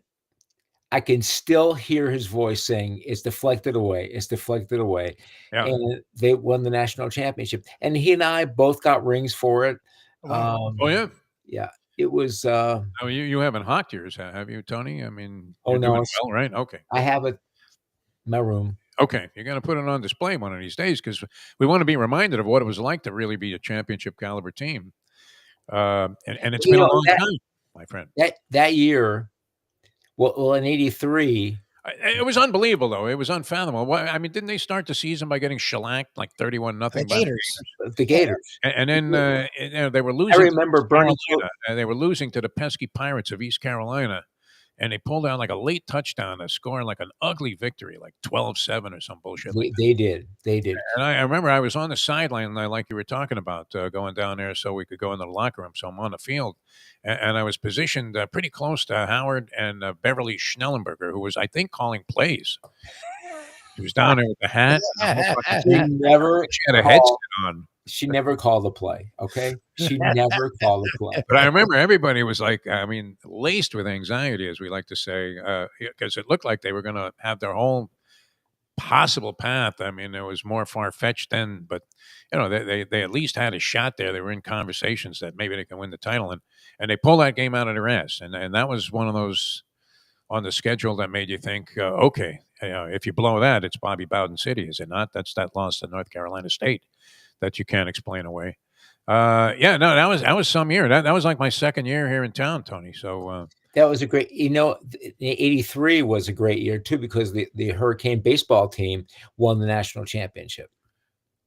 I can still hear his voice saying, "It's deflected away. It's deflected away." Yeah. And they won the national championship, and he and I both got rings for it. Yeah. Yeah. it was. Oh, you haven't hawked yours, have you, Tony? I mean, Oh, you're no, doing it's- well, right? Okay. I have it in my room. Okay, you're going to put it on display one of these days because we want to be reminded of what it was like to really be a championship caliber team. And it's You been a know, long time, my friend. That year, well, in '83, It was unbelievable, though. It was unfathomable. I mean, didn't they start the season by getting shellacked like 31-0 The by the Gators. the Gators. And then they were I losing. remember to Bernie. Carolina. They were losing to the pesky Pirates of East Carolina, and they pulled out like a late touchdown to score like an ugly victory, like 12-7 or some bullshit. They did. And I remember I was on the sideline, like you were talking about, going down there so we could go into the locker room. So I'm on the field, and I was positioned pretty close to Howard and Beverly Schnellenberger, who was, I think, calling plays. He was down there with the hat. And the whole fucking She thing. never She had a headset on. She never called the play. Okay, she never called the play. But I remember everybody was like, I mean, laced with anxiety, as we like to say, because it looked like they were going to have their whole possible path. I mean, it was more far fetched then, but they at least had a shot there. They were in conversations that maybe they can win the title, and they pulled that game out of their ass, and that was one of those on the schedule that made you think, okay, if you blow that, it's Bobby Bowden City, is it not? That's that loss to North Carolina State that you can't explain away. That was some year. That was like my second year here in town, Tony. So that was a great. '83 was a great year too because the Hurricane baseball team won the national championship.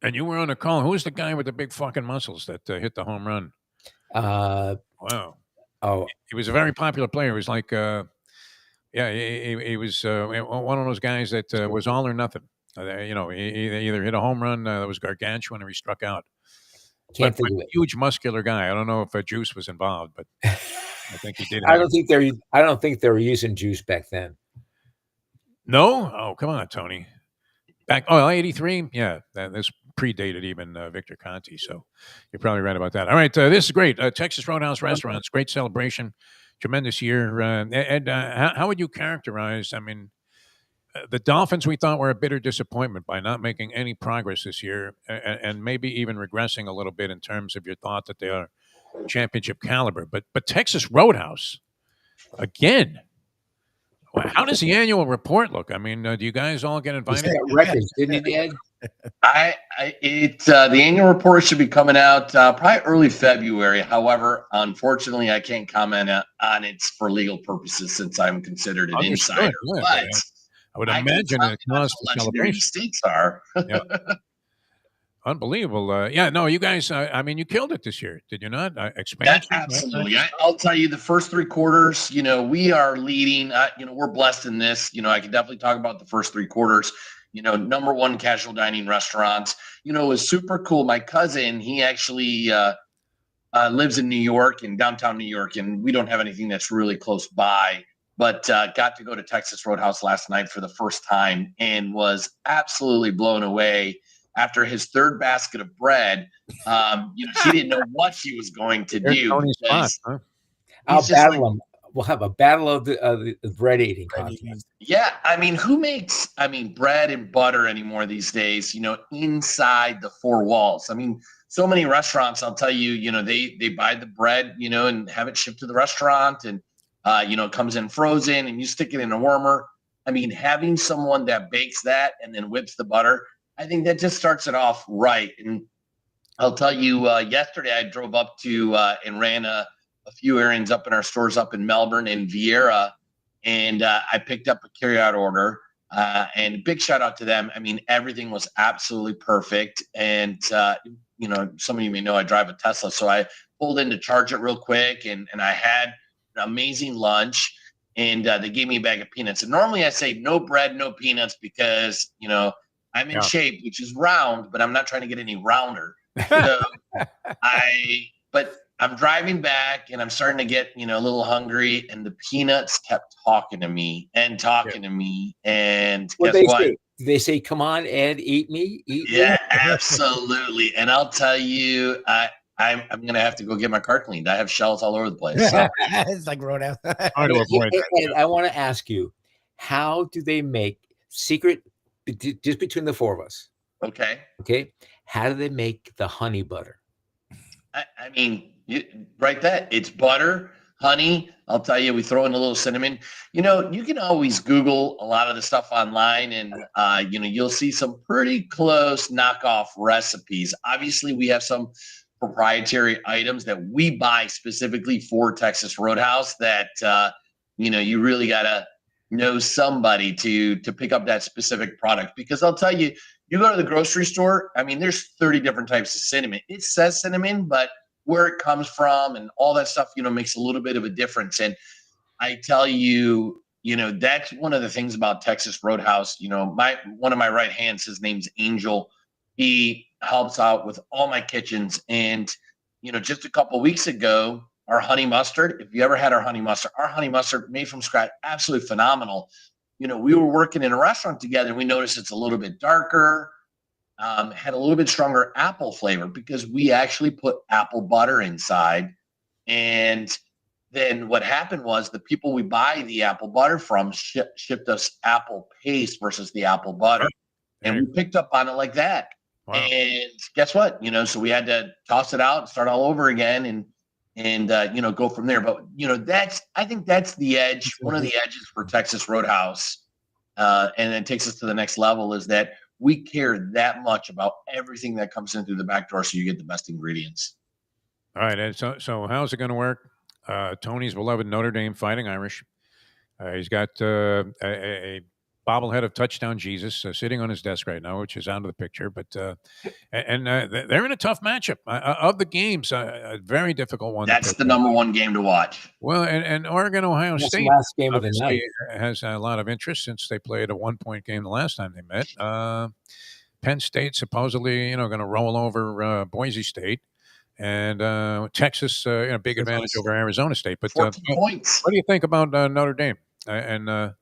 And you were on the call. Who was the guy with the big fucking muscles that hit the home run? Wow. Oh, he was a very popular player. He was like, he was one of those guys that was all or nothing. He either hit a home run that was gargantuan or he struck out. Can't think of it. Huge muscular guy. I don't know if Juice was involved, but I think he did. I don't think they were using Juice back then. No? Oh, come on, Tony. 83? Yeah, this predated even Victor Conti, so you're probably right about that. All right, this is great. Texas Roadhouse Restaurants, great celebration, tremendous year. Ed, how would you characterize, I mean, the Dolphins, we thought, were a bitter disappointment by not making any progress this year and maybe even regressing a little bit in terms of your thought that they are championship caliber. But Texas Roadhouse, again, how does the annual report look? I mean, do you guys all get invited? Records, didn't it, Ed? The annual report should be coming out probably early February. However, unfortunately, I can't comment on it for legal purposes since I'm considered an insider. Yeah, but I would imagine it costs for legendary celebration. States are. Yeah. Unbelievable. You guys, I mean, you killed it this year, did you not? Expansion? Absolutely. I'll tell you the first three quarters, we are leading. We're blessed in this. I can definitely talk about the first three quarters. Number one casual dining restaurants. It was super cool. My cousin, he actually lives in New York, in downtown New York, and we don't have anything that's really close by. But got to go to Texas Roadhouse last night for the first time and was absolutely blown away. After his third basket of bread, he didn't know what he was going to do. I'll battle him. We'll have a battle of the bread eating contest. Yeah, I mean, who makes bread and butter anymore these days? Inside the four walls. I mean, so many restaurants. I'll tell you, they buy the bread, and have it shipped to the restaurant, and it comes in frozen, and you stick it in a warmer. I mean, having someone that bakes that and then whips the butter, I think that just starts it off right. And I'll tell you, yesterday I drove up to and ran a few errands up in our stores up in Melbourne and Vieira, and I picked up a carryout order. And big shout out to them. I mean, everything was absolutely perfect. And some of you may know I drive a Tesla, so I pulled in to charge it real quick, and I had an amazing lunch. And they gave me a bag of peanuts. And normally I say no bread, no peanuts because I'm in shape, which is round, but I'm not trying to get any rounder. So but I'm driving back and I'm starting to get, a little hungry, and the peanuts kept talking to me. And guess what? Did they say, come on, Ed, eat me? Yeah, absolutely. And I'll tell you, I'm going to have to go get my car cleaned. I have shells all over the place. So. It's like Roadhouse. Hard to avoid that. Ed, I want to ask you, how do they make secret, just between the four of us? Okay. Okay. How do they make the honey butter? I mean, Right, that it's butter, honey. I'll tell you, we throw in a little cinnamon. You can always Google a lot of the stuff online, and you'll see some pretty close knockoff recipes. Obviously, we have some proprietary items that we buy specifically for Texas Roadhouse that you really gotta know somebody to pick up that specific product, because I'll tell you, you go to the grocery store, I mean, there's 30 different types of cinnamon. It says cinnamon, but where it comes from and all that stuff, makes a little bit of a difference. And I tell you, that's one of the things about Texas Roadhouse. One of my right hands, his name's Angel. He helps out with all my kitchens. And, just a couple of weeks ago, our honey mustard, if you ever had our honey mustard made from scratch, absolutely phenomenal. We were working in a restaurant together, and we noticed it's a little bit darker, had a little bit stronger apple flavor because we actually put apple butter inside. And then what happened was the people we buy the apple butter from shipped us apple paste versus the apple butter. And we picked up on it like that. Wow. And guess what? So we had to toss it out and start all over again and go from there. But, I think that's the edge. One of the edges for Texas Roadhouse, and it takes us to the next level, is that we care that much about everything that comes in through the back door, so you get the best ingredients. All right. And so how's it going to work? Tony's beloved Notre Dame Fighting Irish. He's got a bobblehead of Touchdown Jesus sitting on his desk right now, which is out of the picture. But they're in a tough matchup. Of the games, a very difficult one. That's the number one game to watch. Well, and Oregon, Ohio State last game of the night has a lot of interest since they played a 1-point game the last time they met. Penn State supposedly, going to roll over Boise State. And Texas, big advantage over Arizona State. But 14 points. What do you think about Notre Dame and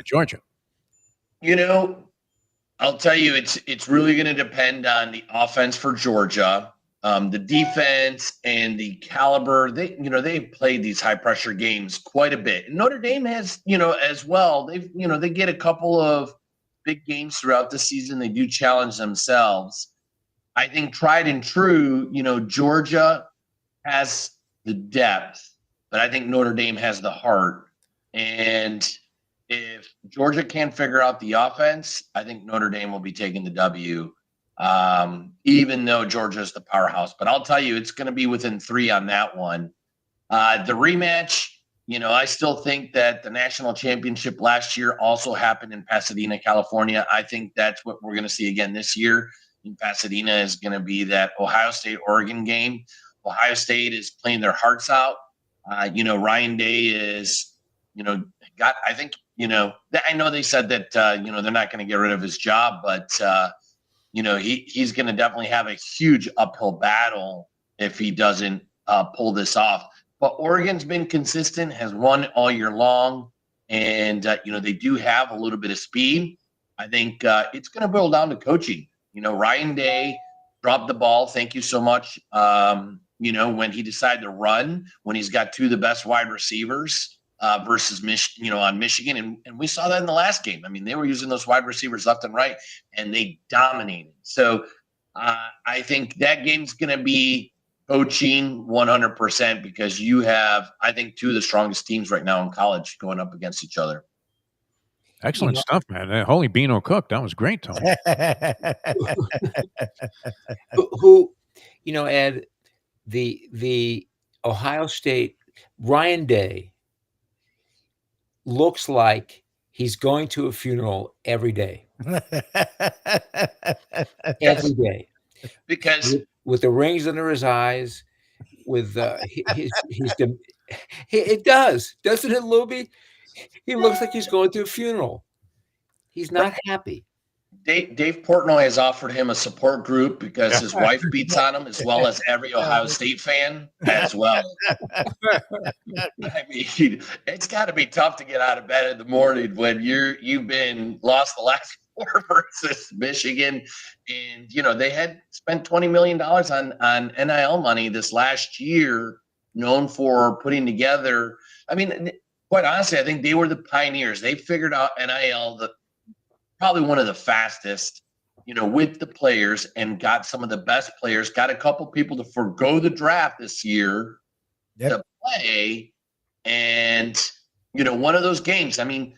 Georgia? I'll tell you, it's really going to depend on the offense for Georgia, the defense, and the caliber. They've played these high pressure games quite a bit. And Notre Dame has, as well. They get a couple of big games throughout the season. They do challenge themselves. I think tried and true, Georgia has the depth, but I think Notre Dame has the heart. And if Georgia can't figure out the offense, I think Notre Dame will be taking the W, even though Georgia is the powerhouse. But I'll tell you, it's going to be within 3 on that one. The rematch, I still think that the national championship last year also happened in Pasadena, California. I think that's what we're going to see again this year in Pasadena is going to be that Ohio State-Oregon game. Ohio State is playing their hearts out. Ryan Day is, I think, I know they said that, they're not going to get rid of his job, but, he's going to definitely have a huge uphill battle if he doesn't pull this off. But Oregon's been consistent, has won all year long, and, they do have a little bit of speed. I think it's going to boil down to coaching. Ryan Day dropped the ball. Thank you so much. When he decided to run, when he's got 2 of the best wide receivers versus on Michigan. And we saw that in the last game. I mean, they were using those wide receivers left and right, and they dominated. So I think that game's going to be coaching 100% because you have, I think, 2 of the strongest teams right now in college going up against each other. Excellent stuff, man. Holy Beano Cook. That was great, Tony. Ed, the Ohio State, Ryan Day looks like he's going to a funeral every day. Every day. Because with the rings under his eyes, with it does, doesn't it, Lubie? He looks like he's going to a funeral. He's not happy. Dave Portnoy has offered him a support group because his wife beats on him, as well as every Ohio State fan as well. I mean, it's got to be tough to get out of bed in the morning when you've been lost the last 4 versus Michigan, and they had spent $20 million on NIL money this last year, known for putting together. I mean, quite honestly, I think they were the pioneers. They figured out NIL, probably one of the fastest with the players and got some of the best players, got a couple people to forgo the draft this year to play. And, one of those games, I mean,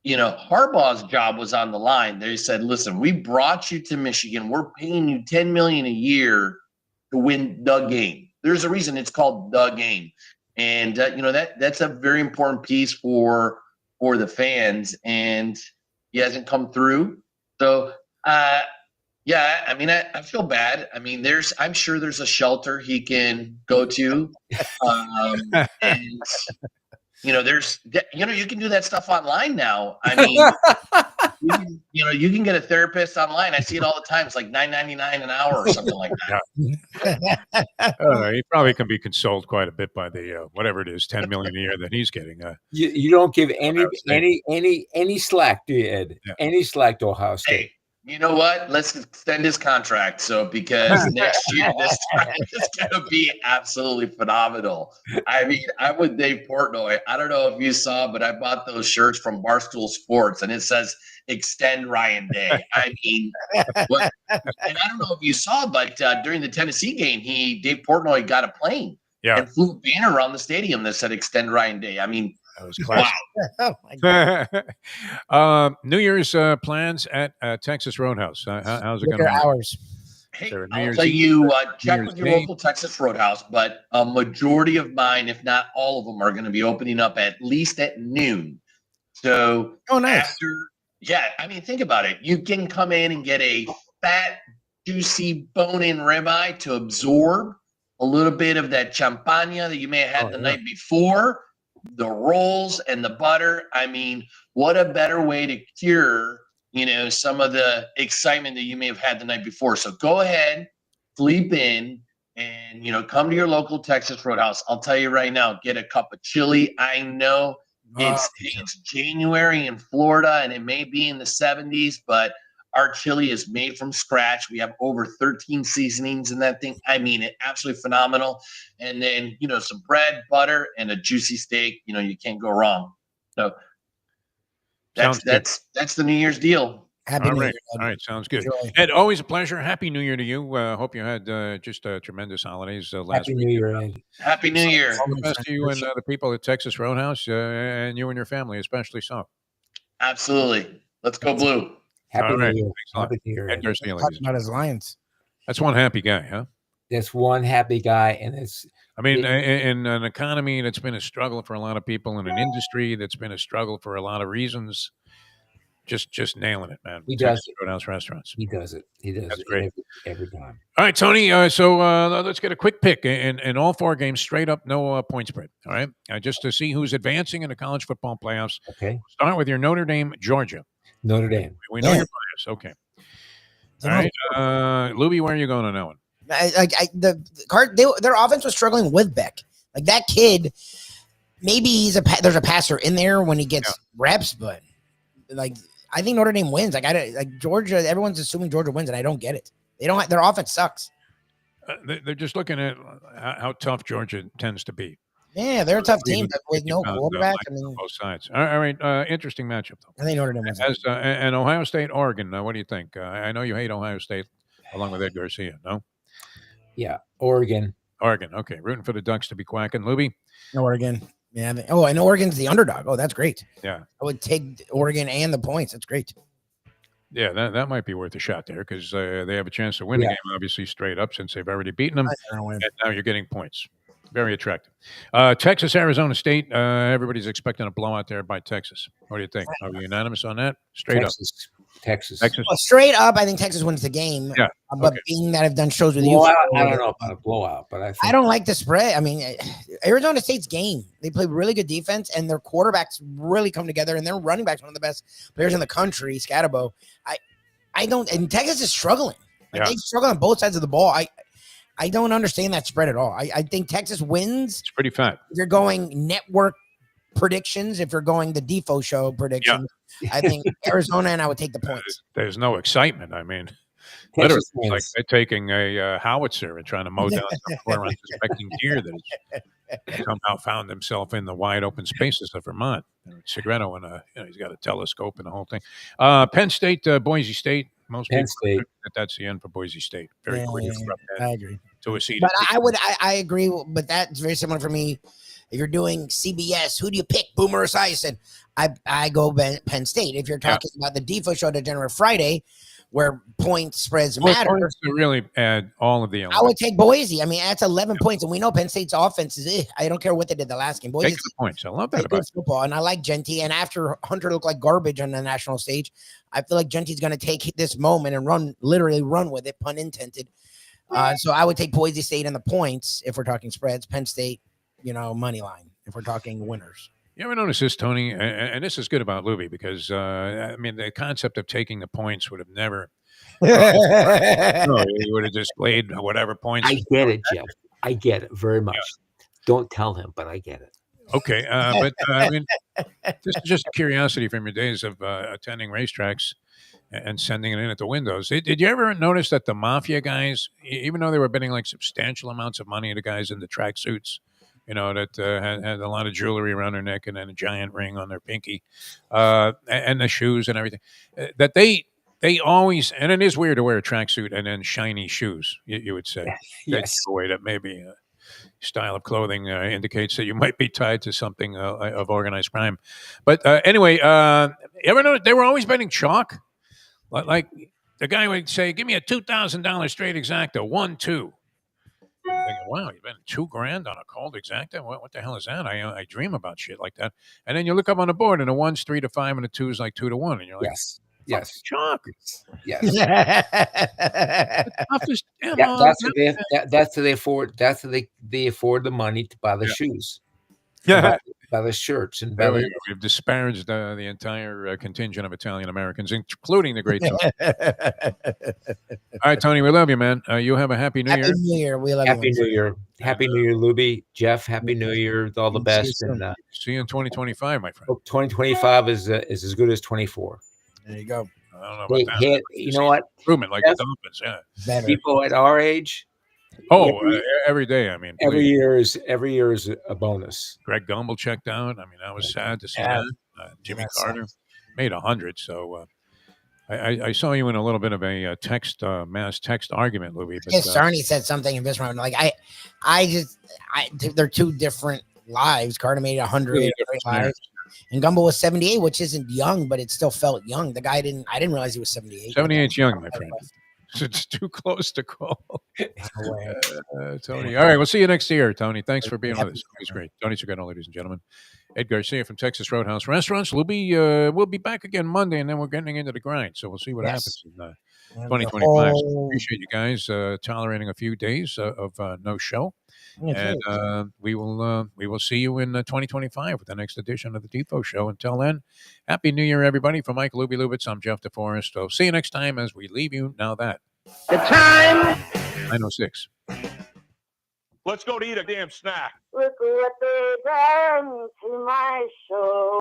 Harbaugh's job was on the line. They said, listen, we brought you to Michigan. We're paying you $10 million a year to win the game. There's a reason it's called the game. And, that's a very important piece for the fans. And he hasn't come through. So, yeah, I mean, I feel bad. I mean, I'm sure there's a shelter he can go to. And you can do that stuff online now. I mean, you can get a therapist online. I see it all the time. It's like $9.99 an hour or something like that. He probably can be consoled quite a bit by the whatever it is, $10 million a year that he's getting. You don't give any slack, do you, Ed? Yeah. Any slack to Ohio State. Hey, you know what? Let's extend his contract. So because next year this time is going to be absolutely phenomenal. I mean, I'm with Dave Portnoy. I don't know if you saw, but I bought those shirts from Barstool Sports, and it says "Extend Ryan Day." I mean, and I don't know if you saw, but during the Tennessee game, Dave Portnoy got a plane and flew a banner around the stadium that said "Extend Ryan Day." I mean. That was classic. Oh my God. New Year's plans at Texas Roadhouse. How's it going Your to hours. Hey, I'll tell you, check with your local Texas Roadhouse, but a majority of mine, if not all of them, are going to be opening up at least at noon. So, nice. I mean, think about it. You can come in and get a fat, juicy bone-in ribeye to absorb a little bit of that champagne that you may have had the night before. The rolls and the butter. I mean, what a better way to cure, some of the excitement that you may have had the night before. So go ahead, sleep in, and, come to your local Texas Roadhouse. I'll tell you right now, get a cup of chili. I know it's January in Florida and it may be in the 70s, but our chili is made from scratch. We have over 13 seasonings in that thing. I mean, it's absolutely phenomenal. And then, some bread, butter, and a juicy steak. You can't go wrong. So that's the New Year's deal. Happy New Year. All right, sounds good. Enjoy. Ed, always a pleasure. Happy New Year to you. Hope you had just tremendous holidays last Happy week. New Year, Ed. Happy New Year. All the best to you and the people at Texas Roadhouse, and you and your family, especially so. Absolutely. Let's go blue. Happy New Year. Thanks a lot. Happy New Year, Ed Ed. Garcia, ladies Talking and about his Lions. That's one happy guy, huh? That's one happy guy, and it's. I mean, in an economy that's been a struggle for a lot of people, in an industry that's been a struggle for a lot of reasons, just nailing it, man. He does Texas Roadhouse Restaurants. He does it. He does That's it great. every time. All right, Tony. So let's get a quick pick in all four games, straight up, no point spread. All right, just to see who's advancing in the college football playoffs. Okay. Start with your Notre Dame, Georgia. Notre Dame. We know your bias. Okay. All right, Lubie, where are you going on that one? Their offense was struggling with Beck. Like that kid, maybe there's a passer in there when he gets reps, but I think Notre Dame wins. Georgia. Everyone's assuming Georgia wins, and I don't get it. They don't. Their offense sucks. They're just looking at how tough Georgia tends to be. Yeah, they're a tough team with no quarterback. I mean, both sides. All right, interesting matchup though. I think Notre Dame wins. And Ohio State, Oregon. What do you think? I know you hate Ohio State, along with Ed Garcia. No. Yeah, Oregon. Okay, rooting for the Ducks to be quacking. Lubie. Oregon. Yeah. I know Oregon's the underdog. Oh, that's great. Yeah. I would take Oregon and the points. That's great. Yeah, that might be worth a shot there because they have a chance to win the game, obviously, straight up since they've already beaten them. And now you're getting points. Very attractive. Texas, Arizona State. Everybody's expecting a blowout there by Texas. What do you think? Are we unanimous on that? Straight up. Texas. Well, straight up, I think Texas wins the game. Yeah. But being that I've done shows with you, I don't know about a blowout, but I don't like the spread. I mean, Arizona State's game. They play really good defense, and their quarterbacks really come together, and their running backs one of the best players in the country, Scatterbo. I don't, and Texas is struggling. They struggle on both sides of the ball. I don't understand that spread at all. I think Texas wins. It's pretty fat. If you're going network predictions, if you're going the Defo show predictions, I think Arizona, and I would take the points. There's no excitement. I mean, literally, it's like they're taking a howitzer and trying to mow down some poor unsuspecting deer that has somehow found himself in the wide open spaces of Vermont. Segreto, and he's got a telescope and the whole thing. Penn State, Boise State. Most Penn people State. think that that's the end for Boise State. Very quickly from that I agree. to a seed. But I agree. But that's very similar for me. If you're doing CBS, who do you pick, Boomer or Esiason? I go Penn State. If you're talking about the Defo show, Degenerate Friday, where point spreads matter, points to really add all of the elements. I would take Boise. I mean, that's 11 points, and we know Penn State's offense is. I don't care what they did the last game. Boise Take the points. I love that good about football, and I like Genty. And after Hunter looked like garbage on the national stage, I feel like Genty's going to take this moment and literally run with it, pun intended. So I would take Boise State and the points if we're talking spreads. Penn State, money line if we're talking winners. You ever notice this, Tony? And this is good about Lubie because I mean the concept of taking the points would have never. He would have just played whatever points. I get it, Jeff. I get it very much. Yeah. Don't tell him, but I get it. Okay, but I mean, this is just a curiosity from your days of attending racetracks and sending it in at the windows. Did you ever notice that the mafia guys, even though they were betting like substantial amounts of money, the guys in the track suits, that had a lot of jewelry around their neck and then a giant ring on their pinky, and the shoes and everything, that they always, and it is weird to wear a tracksuit and then shiny shoes, you would say. Yes. The way that maybe style of clothing indicates that you might be tied to something of organized crime. But anyway, ever notice they were always betting chalk? Like the guy would say, give me a $2,000 straight exacta, 1-2. Thinking, wow, you bet $2,000 on a cold exacta? What the hell is that? I dream about shit like that. And then you look up on the board, and a 1's 3-5, and a 2's like 2-1, and you're like, yes, chalk. Yes. That's how they afford. That's how they afford the money to buy the shoes. Yeah. By the shirts and we've disparaged the entire contingent of Italian Americans, including the great Tony. All right, Tony, we love you, man. You have a happy New Year. Happy New Year. We love Happy you. New Year. Happy New Year, Lubie. Jeff, Happy New Year. All the best. And see you in 2025, my friend. 2025 is as good as 24. There you go. I don't know about that. You know what? Improvement like the Dolphins, yeah. People at our age. Every day. I mean, every year is a bonus. Greg Gumbel checked out. I mean, I was sad to see that. Jimmy Carter made 100. So I saw you in a little bit of a mass text argument, Louis. But Sarney said something in this round. Like they're two different lives. Carter made 100 lives. And Gumbel was 78, which isn't young, but it still felt young. The guy I didn't realize he was 78. 78's young, my friend. It's too close to call. Tony. All right, we'll see you next year, Tony. Thanks for being with us. It was great. Tony Segreto, ladies and gentlemen. Ed Garcia from Texas Roadhouse Restaurants. Lubie, we'll be back again Monday, and then we're getting into the grind. So we'll see what happens in 2025. So appreciate you guys tolerating a few days of no show. And we will see you in 2025 with the next edition of the Defo Show. Until then, Happy New Year, everybody. From Mike Lubie Lubitz, I'm Jeff DeForest. So see you next time as we leave you. Now that the time 9:06. Let's go to eat a damn snack. Look what the